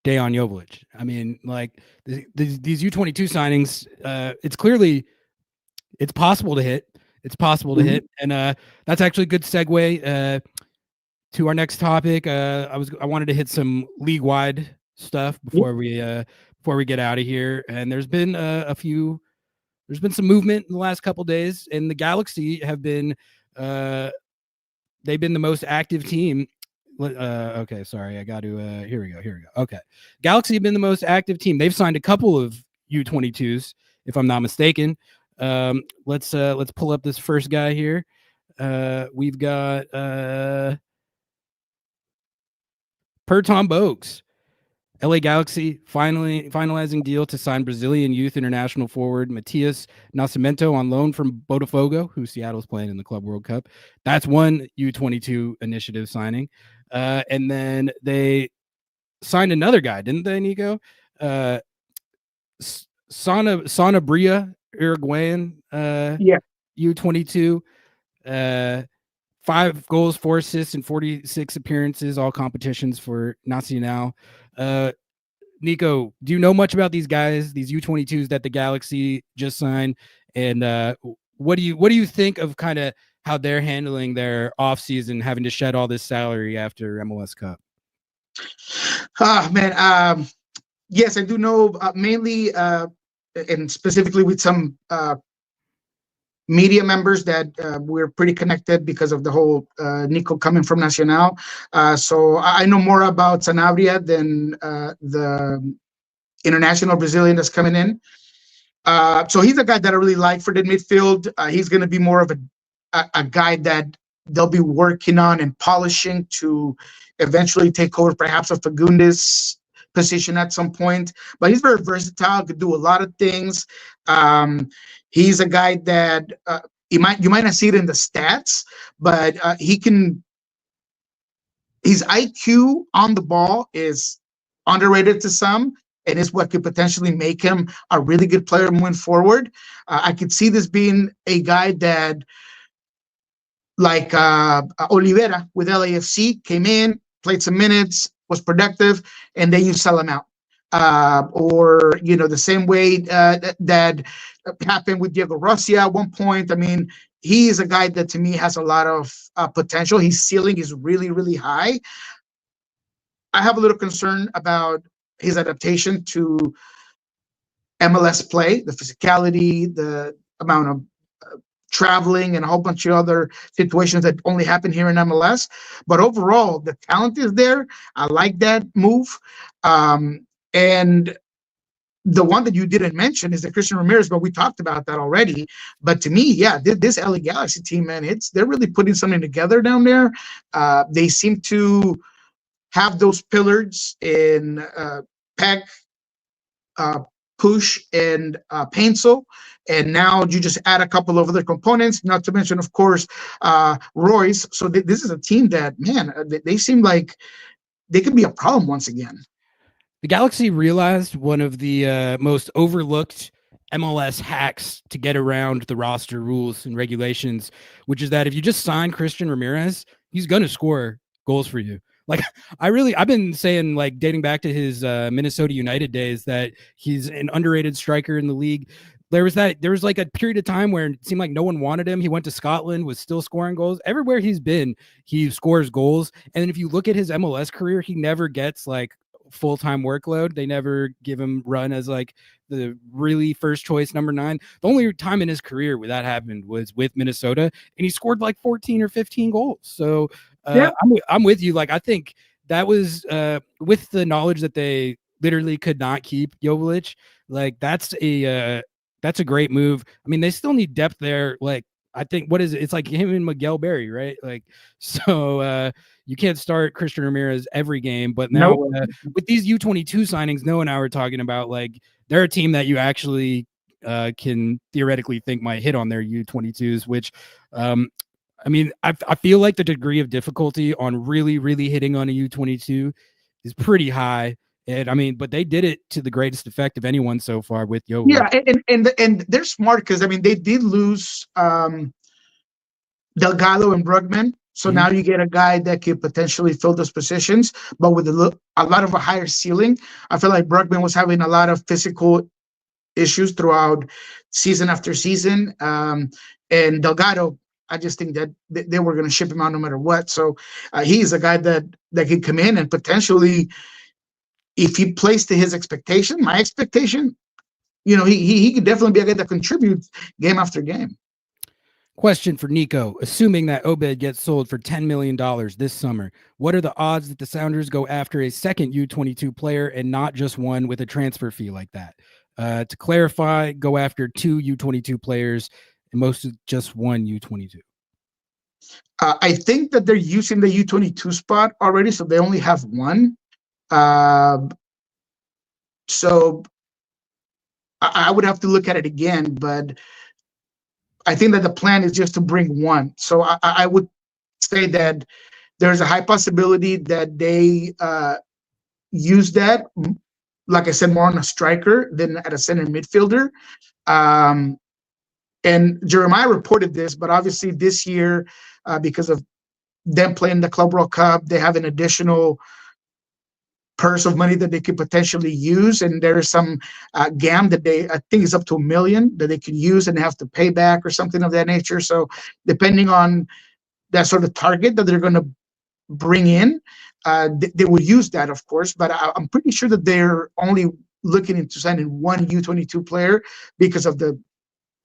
S1: Jovic. I mean, like these U22 signings, it's possible to hit. It's possible to hit, and that's actually a good segue to our next topic. I wanted to hit some league-wide stuff before we get out of here. And there's been some movement in the last couple days, and the Galaxy have been they've been the most active team. Okay, sorry, I got to here we go. Okay, Galaxy have been the most active team. They've signed a couple of U22s, if I'm not mistaken. Let's pull up this first guy here. We've got per Tom Bogues, LA Galaxy finalizing deal to sign Brazilian youth international forward Matias Nascimento on loan from Botafogo, who Seattle's playing in the Club World Cup. That's one U22 initiative signing. And then they signed another guy, didn't they, Niko? Sanabria, Uruguayan, U22, 5 goals, 4 assists, and 46 appearances, all competitions for Nacional. Niko, do you know much about these guys, these U22s that the Galaxy just signed? And what do you think of kind of how they're handling their offseason, having to shed all this salary after MLS Cup?
S2: Man, yes, I do know mainly and specifically with some media members that we're pretty connected because of the whole Niko coming from Nacional. So I know more about Sanabria than the international Brazilian that's coming in. So he's a guy that I really like for the midfield. He's going to be more of a guy that they'll be working on and polishing to eventually take over perhaps a Fagundes position at some point. But he's very versatile, could do a lot of things. He's a guy that you might not see it in the stats, but his IQ on the ball is underrated to some, and is what could potentially make him a really good player moving forward. I could see this being a guy that, like Oliveira with LAFC, came in, played some minutes, was productive, and then you sell him out. Or, the same way that happened with Diego Rossi at one point. I mean, he is a guy that to me has a lot of potential. His ceiling is really, really high. I have a little concern about his adaptation to MLS play, the physicality, the amount of traveling, and a whole bunch of other situations that only happen here in MLS. But overall, the talent is there. I like that move. And the one that you didn't mention is the Christian Ramirez, but we talked about that already. But to me, yeah, this LA Galaxy team, man, they're really putting something together down there. They seem to have those pillars in Peck, Push, and Paintsel. And now you just add a couple of other components, not to mention, of course, Royce. So this is a team that, man, they seem like they could be a problem once again.
S1: The Galaxy realized one of the most overlooked MLS hacks to get around the roster rules and regulations, which is that if you just sign Christian Ramirez, he's going to score goals for you. Like, I've been saying, like, dating back to his Minnesota United days, that he's an underrated striker in the league. There was like a period of time where it seemed like no one wanted him. He went to Scotland, was still scoring goals. Everywhere he's been, he scores goals. And if you look at his MLS career, he never gets like full-time workload. They never give him run as like the really first choice number 9. The only time in his career where that happened was with Minnesota, and he scored like 14 or 15 goals. So yeah. I'm with you. Like, I think that was with the knowledge that they literally could not keep Joveljic. Like, that's a great move. I mean, they still need depth there. Like, I think, what is it? It's like him and Miguel Berry, right? Like, so you can't start Christian Ramirez every game. But now with these U22 signings, Noah and I were talking about, like, they're a team that you actually can theoretically think might hit on their U22s, which I mean, I feel like the degree of difficulty on really, really hitting on a U22 is pretty high. And I mean, but they did it to the greatest effect of anyone so far with Yo.
S2: Yeah, and they're smart because, I mean, they did lose Delgado and Brugman. So now you get a guy that could potentially fill those positions, but with a lot of a higher ceiling. I feel like Brugman was having a lot of physical issues throughout season after season. And Delgado, I just think that they were going to ship him out no matter what. So he's a guy that could come in and potentially, if he plays to his expectation, my expectation, he could definitely be a guy that contributes game after game.
S1: Question for Niko. Assuming that Obed gets sold for $10 million this summer, what are the odds that the Sounders go after a second U22 player and not just one with a transfer fee like that? To clarify, go after 2 U22 players and most of just one U22.
S2: I think that they're using the U22 spot already, so they only have one. So I would have to look at it again, but I think that the plan is just to bring one. So I would say that there's a high possibility that they use that, like I said, more on a striker than at a center midfielder. And Jeremiah reported this, but obviously this year, because of them playing the Club World Cup, they have an additional purse of money that they could potentially use, and there's some GAM that I think is up to $1 million that they can use and they have to pay back or something of that nature. So depending on that sort of target that they're going to bring in, they will use that, of course. But I'm pretty sure that they're only looking into signing one U22 player because of the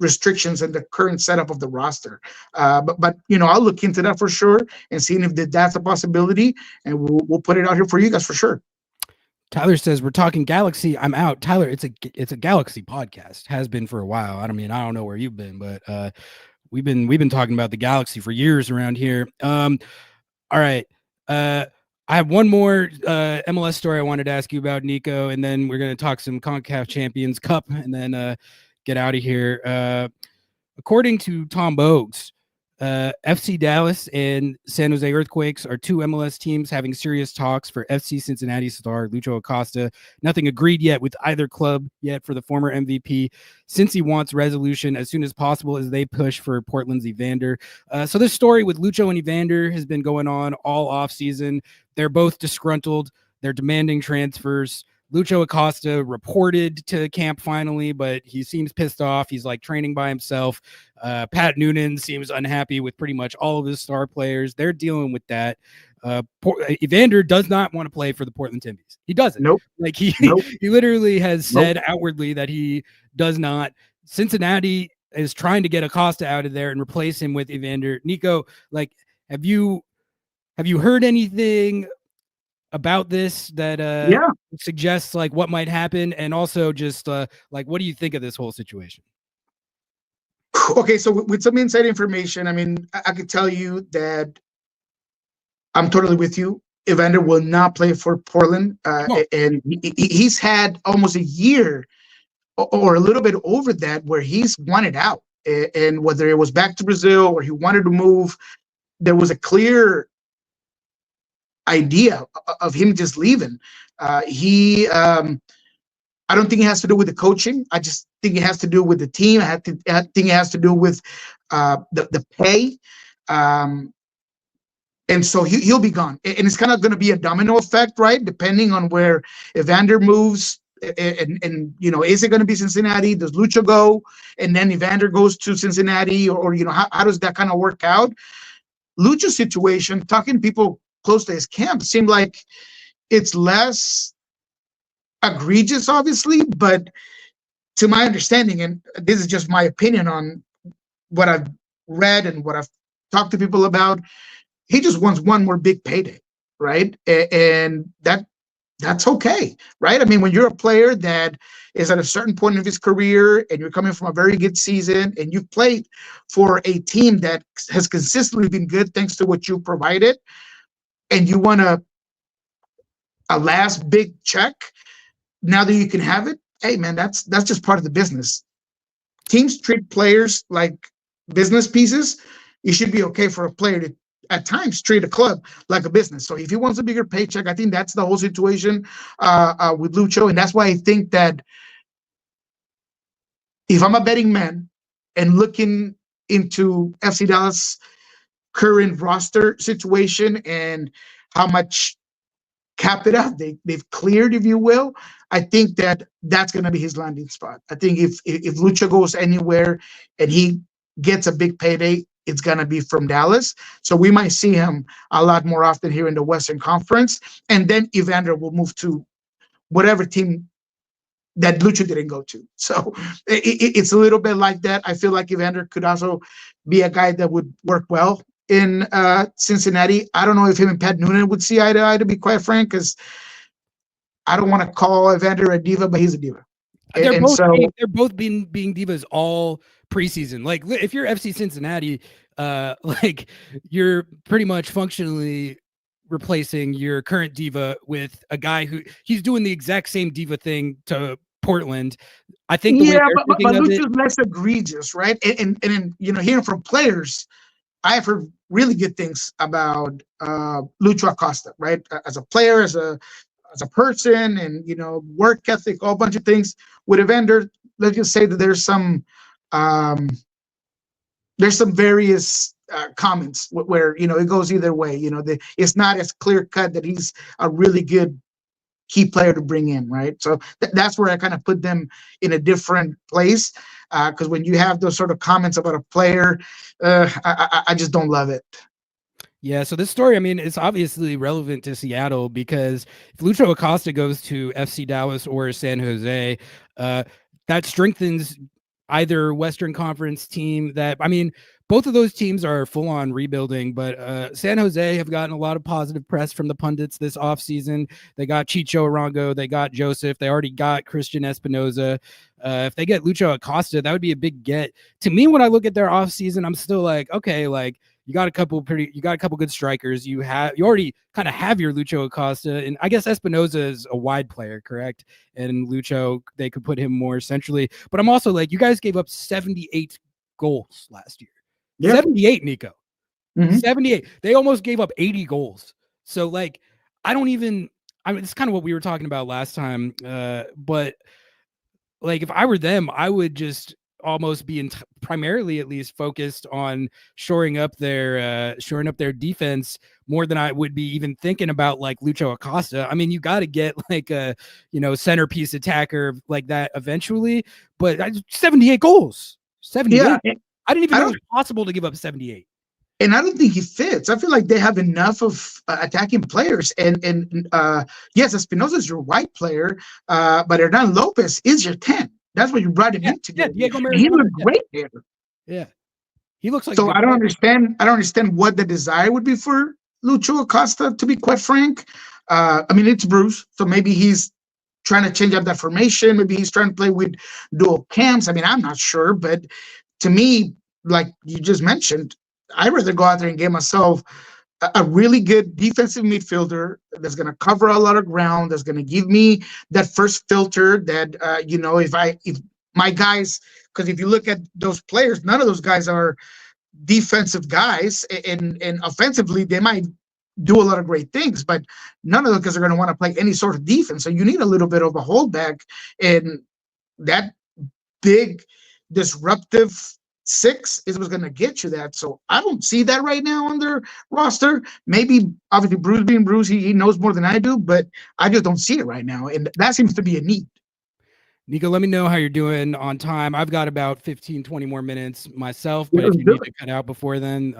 S2: restrictions and the current setup of the roster. But I'll look into that for sure and seeing if that's a possibility, and we'll put it out here for you guys for sure.
S1: Tyler says, we're talking Galaxy. I'm out. Tyler, it's a Galaxy podcast. Has been for a while. I don't know where you've been, but we've been talking about the Galaxy for years around here. All right. I have one more MLS story I wanted to ask you about, Niko, and then we're going to talk some Concacaf Champions Cup and then get out of here. According to Tom Bogues, FC Dallas and San Jose Earthquakes are 2 MLS teams having serious talks for FC Cincinnati star Lucho Acosta. Nothing agreed yet with either club yet for the former MVP, since he wants resolution as soon as possible as they push for Portland's Evander. So this story with Lucho and Evander has been going on all offseason. They're both disgruntled. They're demanding transfers. Lucho Acosta reported to camp finally, but he seems pissed off. He's like training by himself. Pat Noonan seems unhappy with pretty much all of his star players. They're dealing with that. Evander does not want to play for the Portland Timbers. He doesn't.
S2: Nope.
S1: Like he literally has said outwardly that he does not. Cincinnati is trying to get Acosta out of there and replace him with Evander. Niko, like, have you heard anything about this that suggests like what might happen, and also just like, what do you think of this whole situation?
S2: Okay, so with some inside information, I mean, I could tell you that I'm totally with you. Evander will not play for Portland, and he's had almost a year or a little bit over that where he's wanted out, and whether it was back to Brazil or he wanted to move, there was a clear idea of him just leaving. I don't think it has to do with the coaching. I just think it has to do with the team. I think it has to do with the pay. And so he'll be gone. And it's kind of going to be a domino effect, right? Depending on where Evander moves. And is it going to be Cincinnati? Does Lucho go? And then Evander goes to Cincinnati? Or how does that kind of work out? Lucho's situation, talking to people close to his camp, seemed like it's less egregious, obviously, but to my understanding, and this is just my opinion on what I've read and what I've talked to people about, he just wants one more big payday, right? And that's okay, right? I mean, when you're a player that is at a certain point of his career and you're coming from a very good season and you've played for a team that has consistently been good thanks to what you provided, and you want a last big check, now that you can have it, hey man, that's just part of the business. Teams treat players like business pieces. It should be okay for a player to at times treat a club like a business. So if he wants a bigger paycheck, I think that's the whole situation with Lucho. And that's why I think that if I'm a betting man and looking into FC Dallas' current roster situation and how much capita they've cleared, if you will, I think that's going to be his landing spot. I think if Lucho goes anywhere and he gets a big payday, it's going to be from Dallas. So we might see him a lot more often here in the Western Conference. And then Evander will move to whatever team that Lucho didn't go to. So it's a little bit like that. I feel like Evander could also be a guy that would work well in Cincinnati. I don't know if him and Pat Noonan would see eye to eye, to be quite frank, because I don't want to call Evander a diva, but he's a diva.
S1: They're both being divas all preseason. Like if you're FC Cincinnati, like you're pretty much functionally replacing your current diva with a guy who he's doing the exact same diva thing to Portland. I think
S2: but Lucho's less egregious, right? And hearing from players, I have heard really good things about Lucho Acosta, right? As a player, as a person, and work ethic, a whole bunch of things. With Evander, let's just say that there's some various comments where it goes either way. It's not as clear cut that he's a really good key player to bring in, right? So that's where I kind of put them in a different place, because when you have those sort of comments about a player, I just don't love it.
S1: Yeah, so this story, I mean, it's obviously relevant to Seattle because if Lucho Acosta goes to FC Dallas or San Jose, that strengthens either Western Conference team that, I mean, both of those teams are full-on rebuilding, but San Jose have gotten a lot of positive press from the pundits this offseason. They got Chicho Arango, they got Joseph, they already got Christian Espinoza. If they get Lucho Acosta, that would be a big get. To me, when I look at their offseason, I'm still like, okay, like, you got a couple good strikers. You already kind of have your Lucho Acosta, and I guess Espinoza is a wide player, correct? And Lucho, they could put him more centrally. But I'm also like, you guys gave up 78 goals last year. Yep. 78, Niko. Mm-hmm. 78. They almost gave up 80 goals. So like, I mean, it's kind of what we were talking about last time. But like, if I were them, I would just almost be primarily at least focused on shoring up their defense more than I would be even thinking about like Lucho Acosta. I mean, you got to get like a centerpiece attacker like that eventually, but 78 goals, 78. Yeah, I didn't even know it was possible to give up 78.
S2: And I don't think he fits. I feel like they have enough of attacking players. And yes, Espinoza is your white player, but Hernan Lopez is your 10. That's what you brought him into. Yeah, he looked great there.
S1: Yeah, he looks like.
S2: So I don't understand. I don't understand what the desire would be for Lucho Acosta. To be quite frank, I mean, it's Bruce, so maybe he's trying to change up that formation. Maybe he's trying to play with dual cams. I mean, I'm not sure, but to me, like you just mentioned, I'd rather go out there and get myself a really good defensive midfielder that's going to cover a lot of ground, that's going to give me that first filter that, if my guys, because if you look at those players, none of those guys are defensive guys, and offensively, they might do a lot of great things, but none of those guys are going to want to play any sort of defense. So you need a little bit of a holdback, and that big disruptive six is what's going to get you that. So I don't see that right now on their roster. Maybe obviously Bruce being Bruce, he knows more than I do, but I just don't see it right now, and that seems to be a need.
S1: Niko, let me know how you're doing on time. I've got about 15, 20 more minutes myself, but if you need to cut out before then,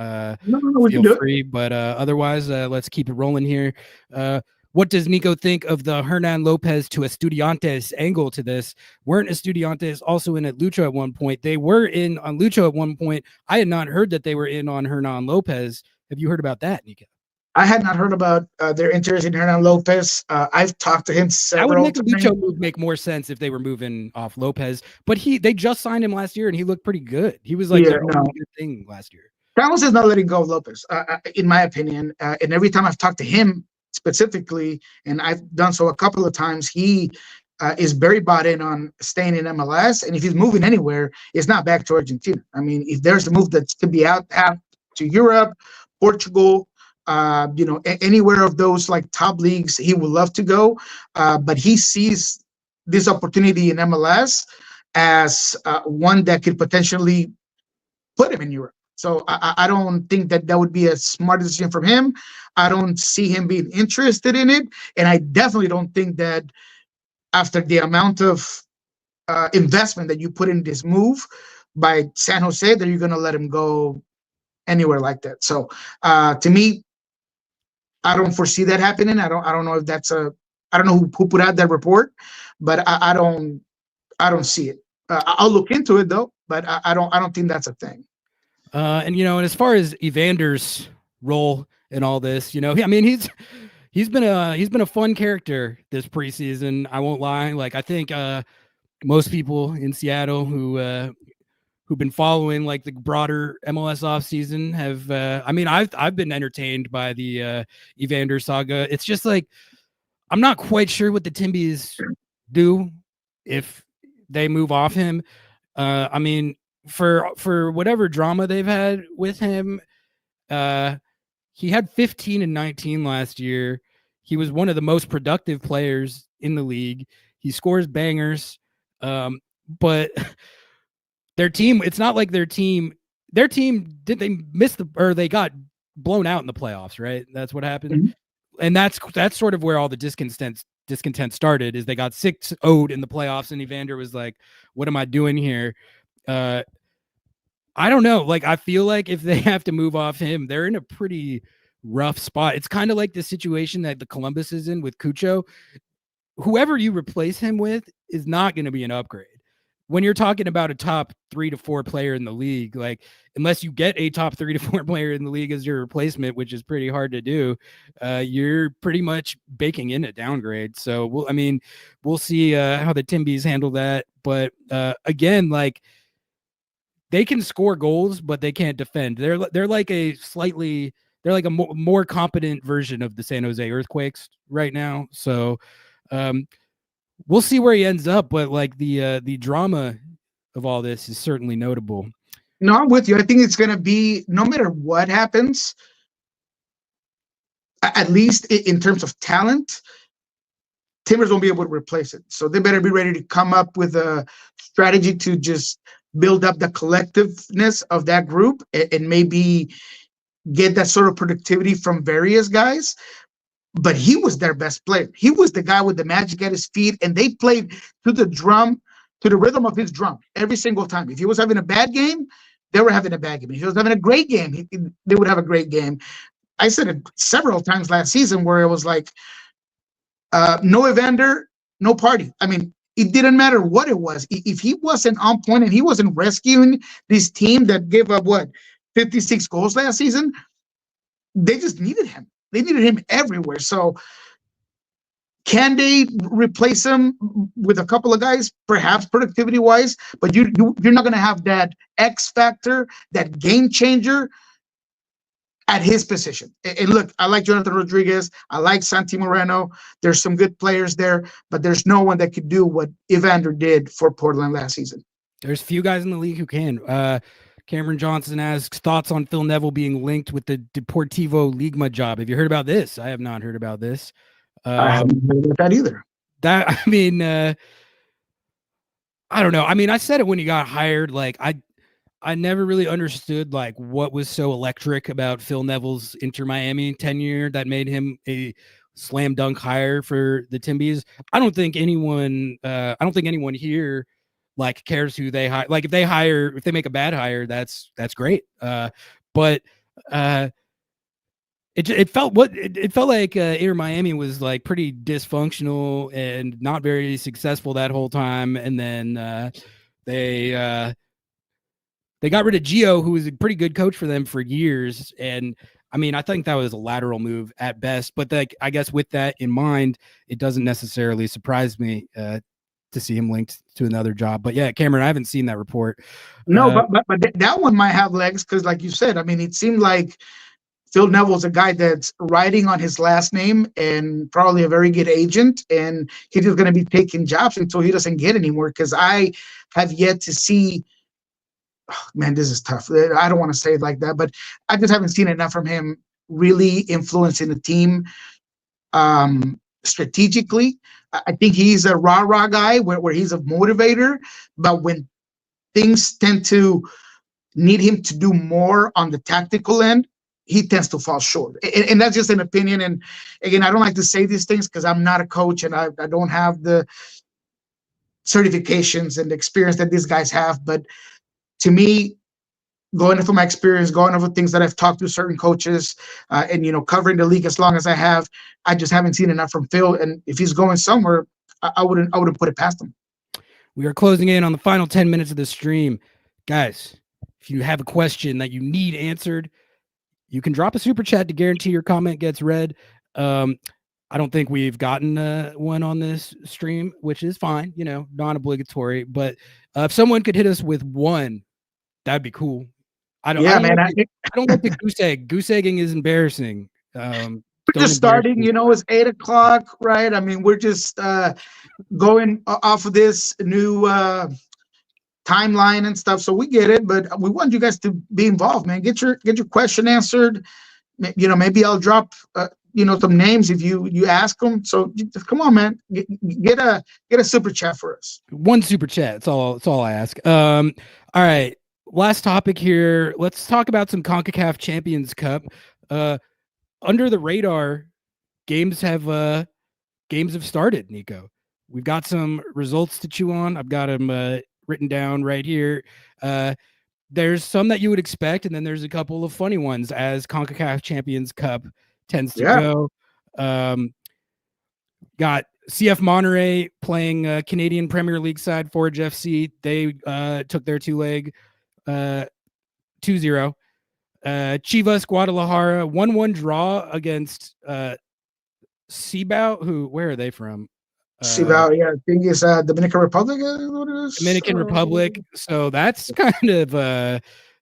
S1: feel free. But otherwise, let's keep it rolling here. What does Niko think of the Hernan Lopez to Estudiantes angle to this? Weren't Estudiantes also in at Lucho at one point? They were in on Lucho at one point. I had not heard that they were in on Hernan Lopez. Have you heard about that, Niko?
S2: I had not heard about their interest in Hernan Lopez. I've talked to him several times.
S1: That would make a Lucho move make more sense if they were moving off Lopez. But they just signed him last year, and he looked pretty good. He was like their only good thing last year.
S2: Carlos is not letting go of Lopez, in my opinion. And every time I've talked to him specifically, and I've done so a couple of times, he is very bought in on staying in MLS. And if he's moving anywhere, it's not back to Argentina. I mean, if there's a move that could be out to Europe, Portugal, anywhere of those like top leagues, he would love to go. But he sees this opportunity in MLS as one that could potentially put him in Europe. So I don't think that would be a smart decision from him. I don't see him being interested in it. And I definitely don't think that after the amount of investment that you put in this move by San Jose, that you're going to let him go anywhere like that. So to me, I don't foresee that happening. I don't know if that's I don't know who put out that report, but I don't see it. I'll look into it though, but I don't think that's a thing.
S1: And as far as Evander's role in all this, I mean, he's been a fun character this preseason. I won't lie. Like, I think most people in Seattle who've been following like the broader MLS offseason have. I mean, I've been entertained by the Evander saga. It's just like I'm not quite sure what the Timbies do if they move off him. I mean, for whatever drama they've had with him, he had 15 and 19 last year. He was one of the most productive players in the league. He scores bangers, but their team, it's not like their team did they miss they got blown out in the playoffs, right? That's what happened. Mm-hmm. And that's sort of where all the discontent started, is they got 6-0'd in the playoffs, and Evander was like, what am I doing here? I don't know. Like, I feel like if they have to move off him, they're in a pretty rough spot. It's kind of like the situation that the Columbus is in with Cucho. Whoever you replace him with is not going to be an upgrade. When you're talking about a top 3 to 4 player in the league, like, unless you get a top 3 to 4 player in the league as your replacement, which is pretty hard to do, you're pretty much baking in a downgrade. So, we'll see how the Timbies handle that. But again, like, they can score goals, but they can't defend. They're like a more competent version of the San Jose Earthquakes right now. So we'll see where he ends up. But like the drama of all this is certainly notable.
S2: No, I'm with you. I think it's going to be, no matter what happens, at least in terms of talent, Timbers won't be able to replace it. So they better be ready to come up with a strategy to just build up the collectiveness of that group and maybe get that sort of productivity from various guys. But he was their best player. He was the guy with the magic at his feet, and they played to the rhythm of his drum every single time. If he was having a bad game, they were having a bad game. If he was having a great game, they would have a great game. I said it several times last season where it was like, no Evander, no party. I mean, it didn't matter what it was. If he wasn't on point and he wasn't rescuing this team that gave up, 56 goals last season, they just needed him. They needed him everywhere. So can they replace him with a couple of guys, perhaps productivity-wise? But you're not going to have that X factor, that game changer at his position. And look, I like Jonathan Rodriguez. I like Santi Moreno. There's some good players there, but there's no one that could do what Evander did for Portland last season.
S1: There's few guys in the league who can. Cameron Johnson asks thoughts on Phil Neville being linked with the Deportivo Ligma job. Have you heard about this? I have not heard about this.
S2: I haven't heard about that either.
S1: That I mean, I don't know. I mean, I said it when he got hired. Like I never really understood like what was so electric about Phil Neville's Inter Miami tenure that made him a slam dunk hire for the Timbies. I don't think anyone here like cares who they hire. Like if they make a bad hire, that's great. But it felt like Inter Miami was like pretty dysfunctional and not very successful that whole time, and then they got rid of Gio, who was a pretty good coach for them for years. And I mean, I think that was a lateral move at best. But like, I guess with that in mind, it doesn't necessarily surprise me to see him linked to another job. But yeah, Cameron, I haven't seen that report.
S2: No, but that one might have legs because, like you said, I mean, it seemed like Phil Neville's a guy that's riding on his last name and probably a very good agent, and he's just going to be taking jobs until he doesn't get anymore. Because I have yet to see. Oh, man, this is tough. I don't want to say it like that, but I just haven't seen enough from him really influencing the team strategically. I think he's a rah-rah guy where he's a motivator, but when things tend to need him to do more on the tactical end, he tends to fall short. And that's just an opinion. And again, I don't like to say these things because I'm not a coach and I don't have the certifications and the experience that these guys have. But to me, going from my experience, going over things that I've talked to certain coaches, and covering the league as long as I have, I just haven't seen enough from Phil. And if he's going somewhere, I wouldn't put it past him.
S1: We are closing in on the final 10 minutes of the stream, guys. If you have a question that you need answered, you can drop a super chat to guarantee your comment gets read. I don't think we've gotten one on this stream, which is fine, non-obligatory. But if someone could hit us with one, that'd be cool. I don't like the goose egg. Goose egging is embarrassing.
S2: We're just starting, it's 8:00, right? I mean, we're just going off of this new timeline and stuff, so we get it, but we want you guys to be involved, man. Get your question answered. Maybe I'll drop some names if you ask them. So just come on, man, get a super chat for us.
S1: One super chat. It's all I ask. All right, last topic here. Let's talk about some CONCACAF Champions Cup. Under the radar, games have started, Niko. We've got some results to chew on. I've got them written down right here. There's some that you would expect, and then there's a couple of funny ones, as CONCACAF Champions Cup tends to go. Got CF Monterrey playing Canadian Premier League side Forge FC. They took their two-leg 2-0. Chivas Guadalajara 1-1 draw against Cibao. Where are they from?
S2: Cibao, yeah, I think it's Dominican Republic.
S1: Dominican Republic. So that's kind of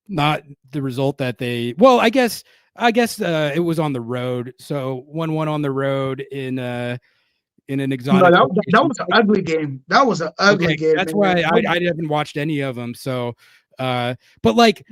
S1: not the result that they. Well, I guess it was on the road. So 1-1 on the road in an exotic.
S2: No, that was an ugly game. That was an ugly game.
S1: That's why I haven't watched any of them. So, but like,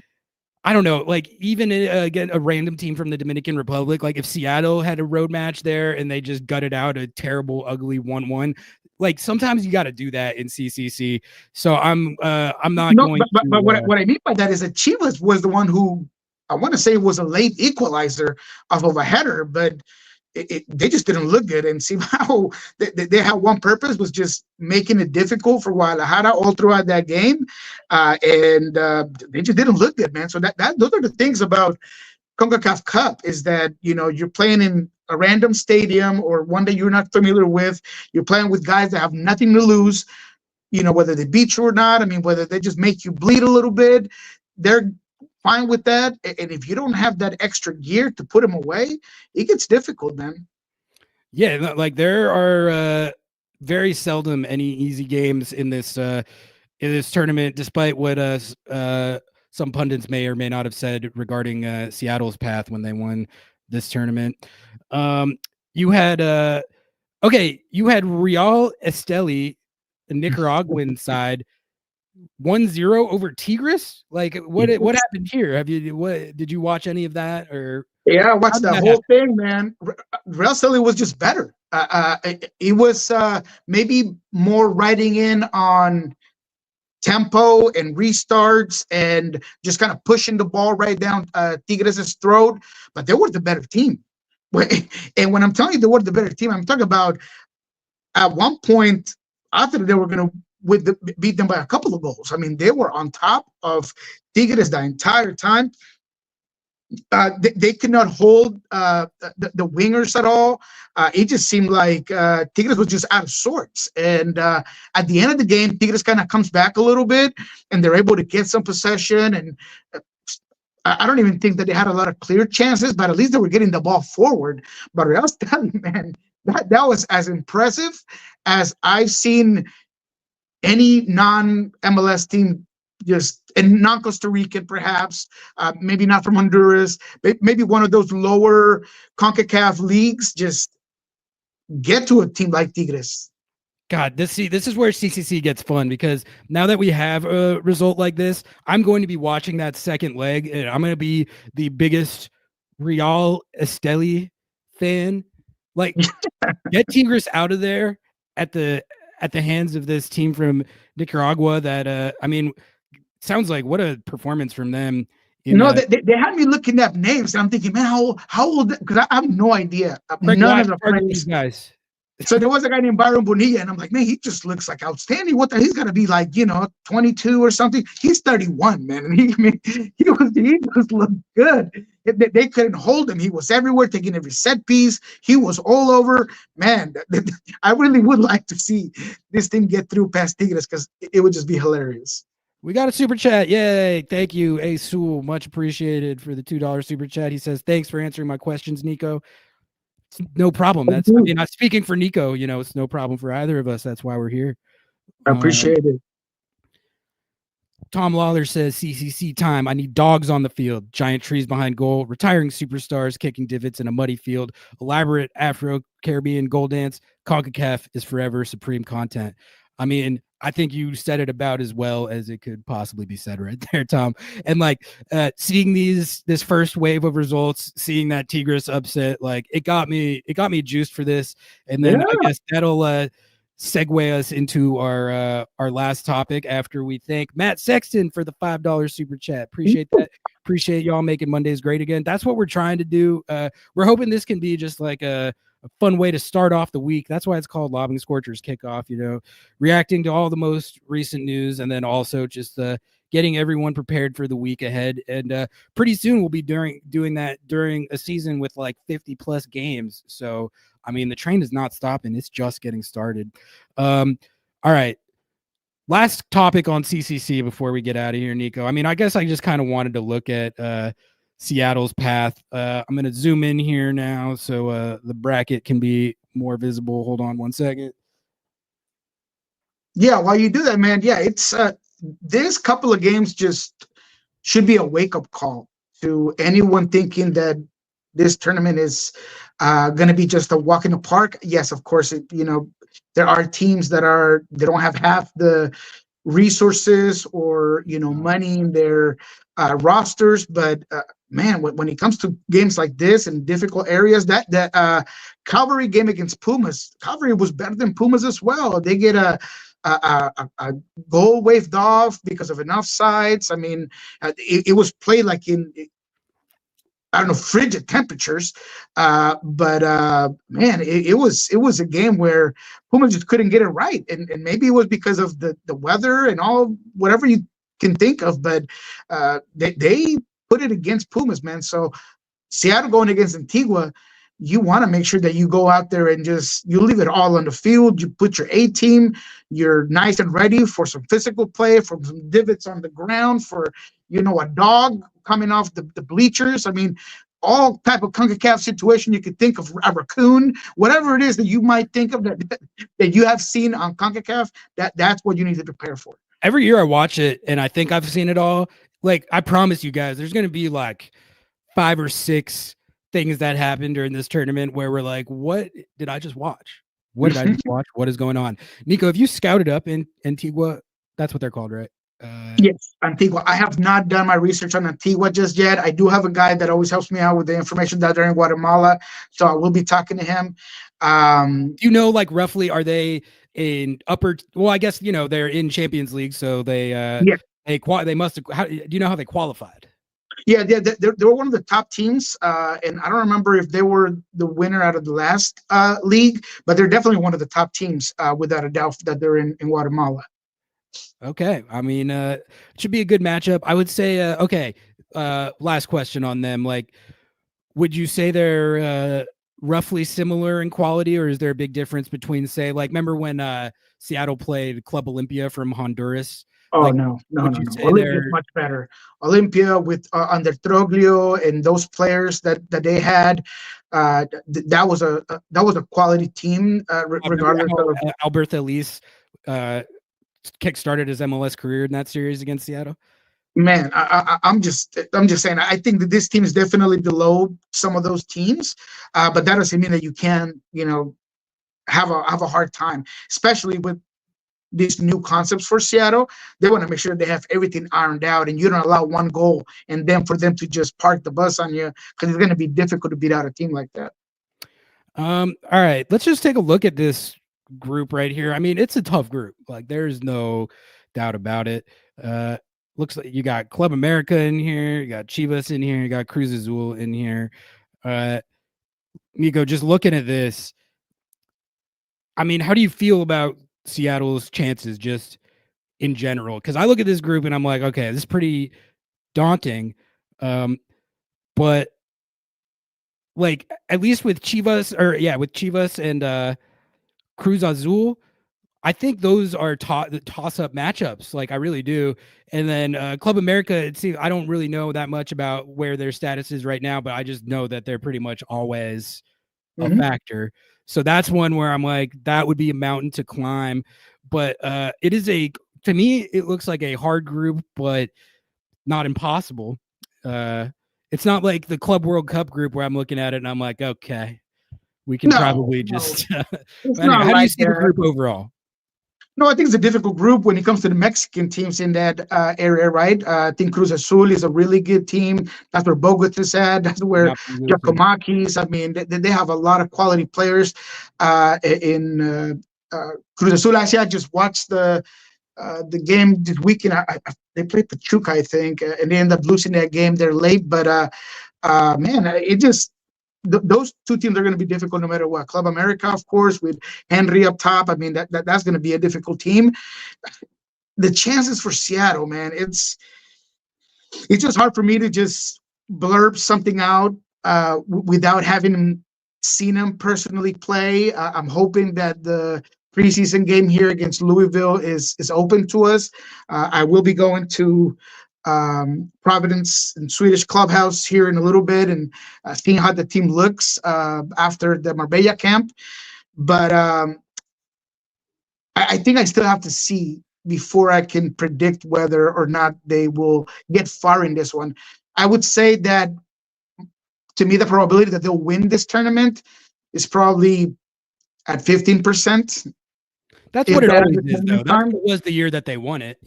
S1: I don't know, like even again, a random team from the Dominican Republic, like if Seattle had a road match there and they just gutted out a terrible, ugly 1-1, like sometimes you got to do that in CCC. So I'm not going.
S2: But what I mean by that is that Chivas was the one who I want to say was a late equalizer off of a header, but they just didn't look good. And see how they had one purpose, was just making it difficult for Guadalajara all throughout that game, and they just didn't look good, man. So those are the things about CONCACAF Cup, is that you're playing in a random stadium or one that you're not familiar with. You're playing with guys that have nothing to lose, whether they beat you or not. I mean, whether they just make you bleed a little bit, they're fine with that. And if you don't have that extra gear to put them away, it gets difficult, man.
S1: Yeah, like there are very seldom any easy games in this tournament, despite what some pundits may or may not have said regarding Seattle's path when they won this tournament. You had Real Esteli, the Nicaraguan side, 1-0 over Tigres. Like what happened here? Did you watch any of that, or
S2: Yeah, I
S1: how
S2: watched
S1: did
S2: the
S1: that
S2: whole
S1: happen?
S2: thing, man. Real Silly was just better. It was maybe more riding in on tempo and restarts and just kind of pushing the ball right down Tigres' throat, but they were the better team. And when I'm telling you they were the better team, I'm talking about at one point I thought they were going to beat them by a couple of goals. I mean, they were on top of Tigres the entire time. They could not hold the wingers at all. It just seemed like Tigres was just out of sorts. And at the end of the game, Tigres kind of comes back a little bit, and they're able to get some possession. And I don't even think that they had a lot of clear chances, but at least they were getting the ball forward. But Real, man, that was as impressive as I've seen any non-MLS team, just and non-Costa Rican perhaps, maybe not from Honduras, maybe one of those lower CONCACAF leagues, just get to a team like Tigres.
S1: God, this is where CCC gets fun, because now that we have a result like this, I'm going to be watching that second leg, and I'm going to be the biggest Real Esteli fan. Like, get Tigres out of there at the hands of this team from Nicaragua. That I mean, sounds like what a performance from them.
S2: They had me looking up names, and I'm thinking, man, how old? Because I have no idea. None of the
S1: these
S2: players.
S1: guys.
S2: So there was a guy named Byron Bonilla, and I'm like, man, he just looks like outstanding. What he's got to be like, 22 or something. He's 31, man, and he just looked good. They couldn't hold him. He was everywhere, taking every set piece. He was all over. Man, I really would like to see this thing get through past Tigres, because it would just be hilarious.
S1: We got a super chat. Yay. Thank you, A Sewell. Much appreciated for the $2 super chat. He says, thanks for answering my questions, Niko. It's no problem. I'm speaking for Niko, it's no problem for either of us. That's why we're here.
S2: I appreciate it.
S1: Tom Lawler says, CCC time. I need dogs on the field. Giant trees behind goal. Retiring superstars kicking divots in a muddy field. Elaborate Afro-Caribbean goal dance. CONCACAF is forever supreme content. I mean, I think you said it about as well as it could possibly be said right there, Tom. And like seeing this first wave of results, seeing that Tigres upset, like it got me juiced for this. And then I guess that'll segue us into our last topic after we thank Matt Sexton for the $5 super chat. Appreciate that. Appreciate y'all making Mondays great again. That's what we're trying to do. We're hoping this can be just like a fun way to start off the week. That's why it's called Lobbing Scorchers Kickoff, reacting to all the most recent news, and then also just getting everyone prepared for the week ahead. And pretty soon we'll be doing that during a season with like 50 plus games. So, I mean, the train is not stopping. It's just getting started. All right. Last topic on CCC before we get out of here, Niko. I mean, I guess I just kind of wanted to look at Seattle's path. I'm going to zoom in here now so the bracket can be more visible. Hold on one second.
S2: Yeah, while you do that, man, it's this couple of games just should be a wake-up call to anyone thinking that this tournament is going to be just a walk in the park. Yes, of course, there are teams that they don't have half the resources or money in their rosters, but man, when it comes to games like this in difficult areas, that Calvary game against Pumas, Calvary was better than Pumas as well. They get a goal waved off because of an offsides. I mean, it was played like in, I don't know, frigid temperatures. But man, it was a game where Pumas just couldn't get it right. And maybe it was because of the weather and all, whatever you can think of, but they put it against Pumas, man. So Seattle going against Antigua, you want to make sure that you go out there and you leave it all on the field. You put your A team, you're nice and ready for some physical play, for some divots on the ground, for, a dog coming off the bleachers. I mean, all type of CONCACAF situation you could think of, a raccoon, whatever it is that you might think of that you have seen on CONCACAF, that's what you need to prepare for.
S1: Every year I watch it and I think I've seen it all. Like, I promise you guys, there's going to be like 5 or 6 things that happened during this tournament where we're like, what did I just watch? What did I just watch? What is going on? Niko, have you scouted up in Antigua? That's what they're called, right?
S2: Yes, Antigua. I have not done my research on Antigua just yet. I do have a guy that always helps me out with the information that they're in Guatemala, so I will be talking to him.
S1: Do you know, like, roughly, are they in upper? Well, I guess they're in Champions League, so
S2: Yeah,
S1: they must have. Do you know how they qualified?
S2: yeah, they were one of the top teams, and I don't remember if they were the winner out of the last league, but they're definitely one of the top teams, without a doubt, that they're in Guatemala.
S1: Okay, I mean, it should be a good matchup. I would say. Okay, last question on them. Like, would you say they're roughly similar in quality, or is there a big difference between, say, like, remember when Seattle played Club Olympia from Honduras?
S2: Oh
S1: Like,
S2: no, no,
S1: would
S2: no,
S1: you
S2: no!
S1: say
S2: Olympia is
S1: they're
S2: much better. Olympia with under Troglio and those players that they had, that was a quality team,
S1: I remember
S2: regardless
S1: how
S2: of.
S1: Albert Elise uh, kick-started his MLS career in that series against Seattle?
S2: Man, I'm just saying. I think that this team is definitely below some of those teams, but that doesn't mean that you can, have a hard time, especially with these new concepts for Seattle. They want to make sure they have everything ironed out, and you don't allow one goal, and then for them to just park the bus on you, because it's going to be difficult to beat out a team like that.
S1: All right, let's just take a look at this group right here. I mean, it's a tough group. Like, there's no doubt about it. Looks like you got Club America in here, you got Chivas in here, you got Cruz Azul in here. Niko, just looking at this, I mean, how do you feel about Seattle's chances just in general? Because I look at this group and I'm like, okay, this is pretty daunting. But like, at least with Chivas and Cruz Azul, I think those are toss-up matchups. Like, I really do. And then Club America, it seems I don't really know that much about where their status is right now, but I just know that they're pretty much always a factor. So that's one where I'm like, that would be a mountain to climb. But it is to me, it looks like a hard group, but not impossible. It's not like the Club World Cup group where I'm looking at it and I'm like, okay, we can probably just.
S2: It's
S1: Anyway,
S2: not
S1: how do you
S2: like
S1: see the
S2: that.
S1: group overall?
S2: No, I think it's a difficult group when it comes to the Mexican teams in that area, right? I think Cruz Azul is a really good team. That's where Bogota is at. That's where Giacomakis. I mean, they have a lot of quality players in Cruz Azul. Actually, I just watched the game this weekend. They played Pachuca, I think, and they ended up losing that game. They're late, but man, it just those two teams are going to be difficult no matter what. Club America, of course, with Henry up top. I mean, that's going to be a difficult team. The chances for Seattle, man, it's just hard for me to just blurb something out without having seen them personally play. I'm hoping that the preseason game here against Louisville is open to us. I will be going to Providence and Swedish clubhouse here in a little bit and seeing how the team looks after the Marbella camp. But I think I still have to see before I can predict whether or not they will get far in this one. I would say that to me, the probability that they'll win this tournament is probably at 15%.
S1: That's what it always is, though. That's what it was the year that they won it,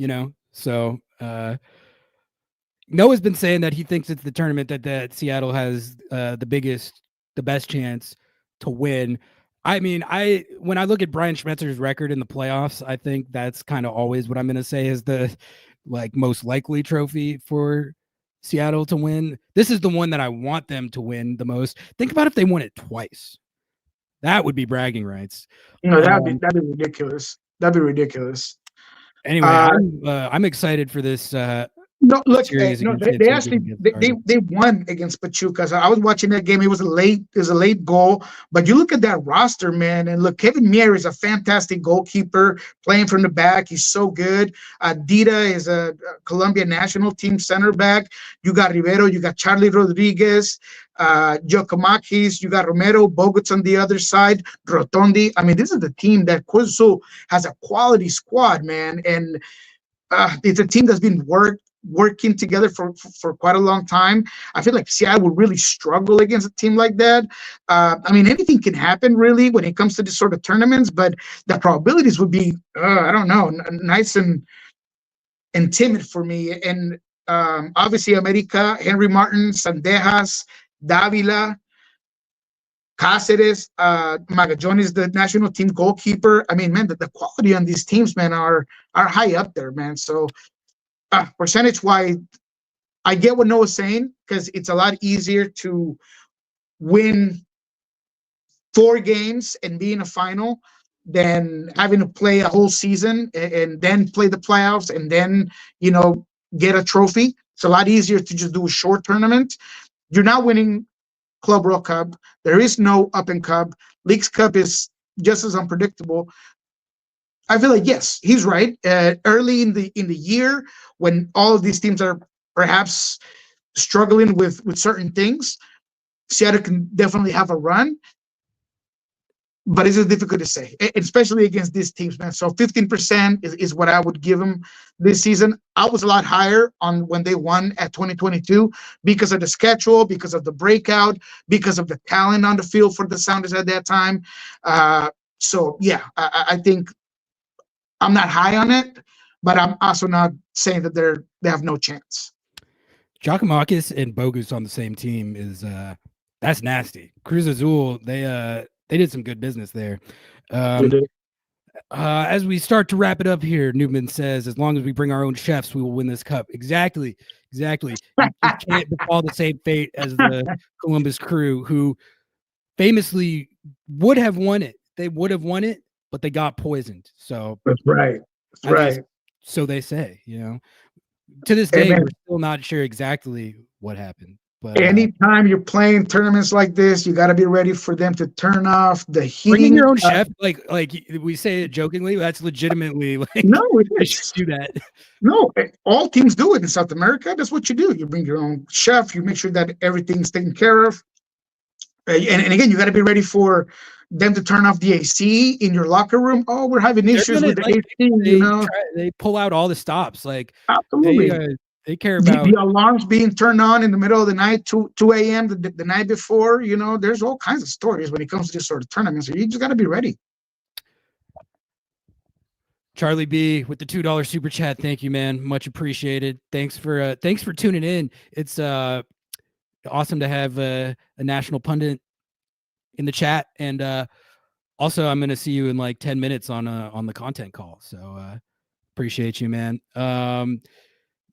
S1: So Noah's been saying that he thinks it's the tournament that Seattle has the best chance to win. I mean, when I look at Brian Schmetzer's record in the playoffs, I think that's kind of always what I'm going to say is the most likely trophy for Seattle to win. This is the one that I want them to win the most. Think about if they won it twice. That would be bragging rights.
S2: That'd be ridiculous. That'd be ridiculous.
S1: Anyway, I'm excited for this.
S2: No, look, they actually they won against Pachuca. So I was watching that game. It was a late goal, but you look at that roster, man, and look, Kevin Mier is a fantastic goalkeeper playing from the back. He's so good. Dita is a Colombia national team center back. You got Rivero, you got Charlie Rodriguez, Giacomakis, you got Romero, Bogots on the other side, Rotondi. I mean, this is the team that Cruz has a quality squad, man, and it's a team that's been working together for quite a long time. I feel like Seattle will really struggle against a team like that. I mean, anything can happen really when it comes to this sort of tournaments, but the probabilities would be, I don't know, nice and and timid for me. And obviously, America, Henry Martin, Sandejas, Davila, Cáceres, Magallón is the national team goalkeeper. I mean, man, the quality on these teams, man, are high up there, man. So percentage-wise, I get what Noah's saying, because it's a lot easier to win 4 games and be in a final than having to play a whole season and then play the playoffs and then, get a trophy. It's a lot easier to just do a short tournament. You're not winning Club World Cup. There is no Up and Cup. Leagues Cup is just as unpredictable. I feel like, yes, he's right. Early in the year, when all of these teams are perhaps struggling with certain things, Seattle can definitely have a run. But it's just difficult to say, especially against these teams, man. So 15% is what I would give them this season. I was a lot higher on when they won at 2022 because of the schedule, because of the breakout, because of the talent on the field for the Sounders at that time. So, yeah, I think I'm not high on it, but I'm also not saying that they have no chance.
S1: Giacomakis and Bogus on the same team is that's nasty. Cruz Azul, they did some good business there. As we start to wrap it up here, Newman says, as long as we bring our own chefs, we will win this cup. Exactly. You can't befall the same fate as the Columbus Crew, who famously would have won it. They would have won it, but they got poisoned. So
S2: that's right. That's right.
S1: So they say, to this day, we're still not sure exactly what happened. But
S2: anytime you're playing tournaments like this, you got to be ready for them to turn off the heating.
S1: Bringing your own chef, like we say it jokingly, that's legitimately
S2: no,
S1: they should do that.
S2: No, all teams do it in South America. That's what you do. You bring your own chef. You make sure that everything's taken care of. And again, you got to be ready for them to turn off the AC in your locker room. Oh, we're having issues with the AC.
S1: They pull out all the stops.
S2: Absolutely.
S1: They care about
S2: the alarms being turned on in the middle of the night, 2 a.m. the night before. There's all kinds of stories when it comes to this sort of tournament. So you just got to be ready.
S1: Charlie B with the $2 super chat. Thank you, man. Much appreciated. Thanks for tuning in. It's awesome to have a national pundit in the chat, and also I'm gonna see you in like 10 minutes on the content call. So appreciate you, man.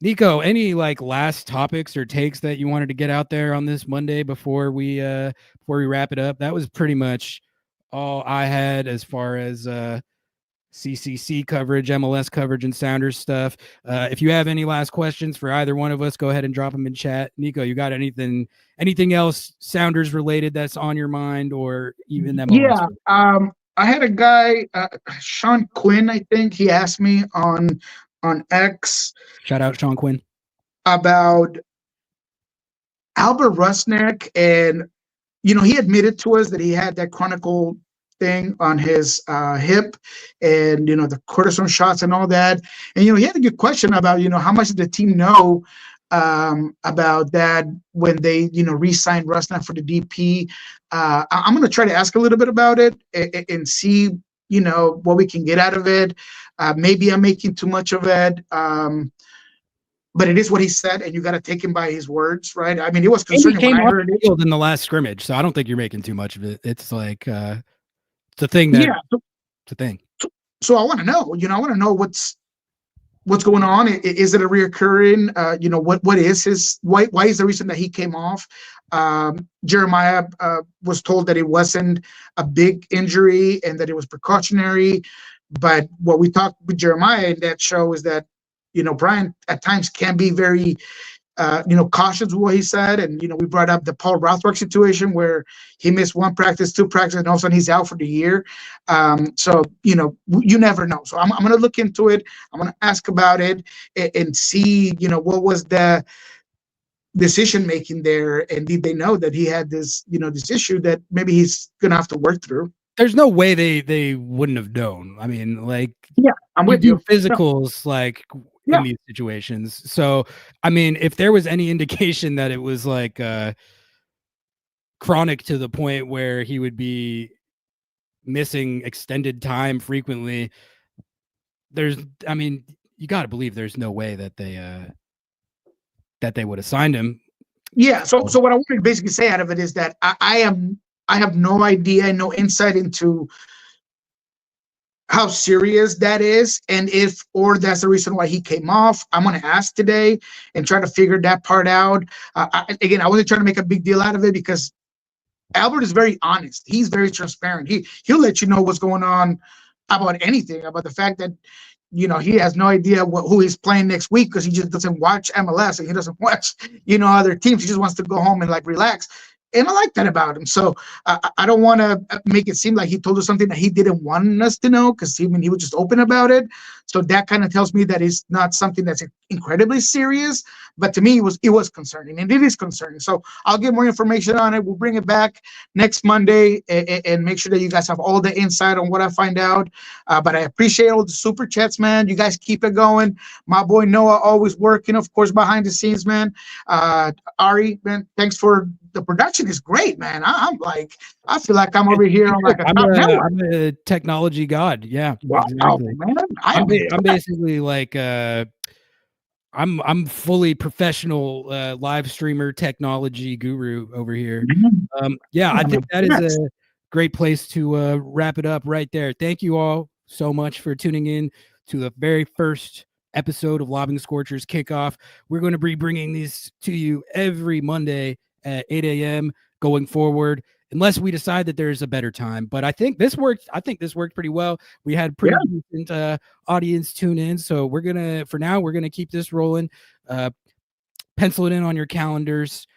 S1: Niko, any last topics or takes that you wanted to get out there on this Monday before we wrap it up? That was pretty much all I had as far as CCC coverage, MLS coverage, and Sounders stuff. If you have any last questions for either one of us, go ahead and drop them in chat. Niko, you got anything else Sounders related that's on your mind, or even MLS?
S2: Yeah, I had a guy, Sean Quinn, I think he asked me on X.
S1: Shout out Sean Quinn.
S2: About Albert Rusnak, and he admitted to us that he had that chronicle thing on his hip, and the cortisone shots and all that. And he had a good question about how much did the team know about that when they re-signed Rusnak for the DP. I'm going to try to ask a little bit about it and see what we can get out of it. Maybe I'm making too much of it. But it is what he said, and you got to take him by his words, right? I mean, he was concerned
S1: when I heard it in the last scrimmage, so I don't think you're making too much of it. It's it's a thing that it's a thing.
S2: So I want to know, I want to know what's going on. Is it a reoccurring? What is his why is the reason that he came off? Jeremiah was told that it wasn't a big injury and that it was precautionary. But what we talked with Jeremiah in that show is that Brian at times can be very, cautious with what he said. And, we brought up the Paul Rothrock situation where he missed 1 practice, 2 practices, and all of a sudden he's out for the year. So, you never know. So I'm going to look into it. I'm going to ask about it and see, what was the decision-making there. And did they know that he had this, this issue that maybe he's going to have to work through?
S1: There's no way they wouldn't have known. I mean,
S2: I'm with you.
S1: Physicals in these situations. So, I mean, if there was any indication that it was chronic to the point where he would be missing extended time frequently, you got to believe there's no way that they would have signed him.
S2: Yeah. So what I want to basically say out of it is that I have no idea, no insight into how serious that is, and if or that's the reason why he came off. I'm going to ask today and try to figure that part out. Again, I wasn't trying to make a big deal out of it because Albert is very honest. He's very transparent. He'll let you know what's going on about anything, about the fact that he has no idea who he's playing next week because he just doesn't watch MLS and he doesn't watch other teams. He just wants to go home and relax. And I like that about him. So I don't want to make it seem like he told us something that he didn't want us to know, because he was just open about it. So that kind of tells me that it's not something that's incredibly serious. But to me, it was concerning, and it is concerning. So I'll get more information on it. We'll bring it back next Monday and make sure that you guys have all the insight on what I find out. But I appreciate all the super chats, man. You guys keep it going. My boy Noah always working, of course, behind the scenes, man. Ari, man, thanks for the production is great, man. I feel like I'm over here on like a top network.
S1: I'm a technology god. Yeah,
S2: wow,
S1: exactly.
S2: Man.
S1: I'm basically like I'm fully professional live streamer technology guru over here. Yeah, I think that is a great place to wrap it up right there. Thank you all so much for tuning in to the very first episode of Lobbing Scorchers Kickoff. We're going to be bringing these to you every Monday at 8 a.m. going forward, unless we decide that there's a better time. But I think this worked. Pretty well. We had pretty decent audience tune in. So for now, we're gonna keep this rolling. Pencil it in on your calendars.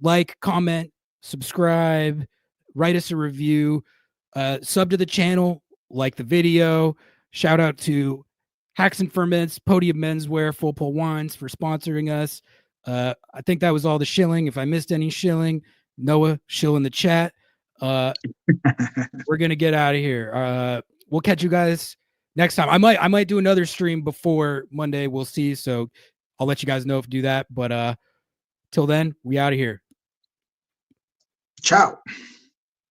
S1: Like, comment, subscribe, write us a review, sub to the channel, like the video. Shout out to Hacks and Ferments, Podium Menswear, Full Pull Wines for sponsoring us. I think that was all the shilling. If I missed any shilling, Noah, shill in the chat. We're gonna get out of here. We'll catch you guys next time. I might do another stream before Monday. We'll see. So I'll let you guys know if I do that. But till then, we out of here.
S2: Ciao.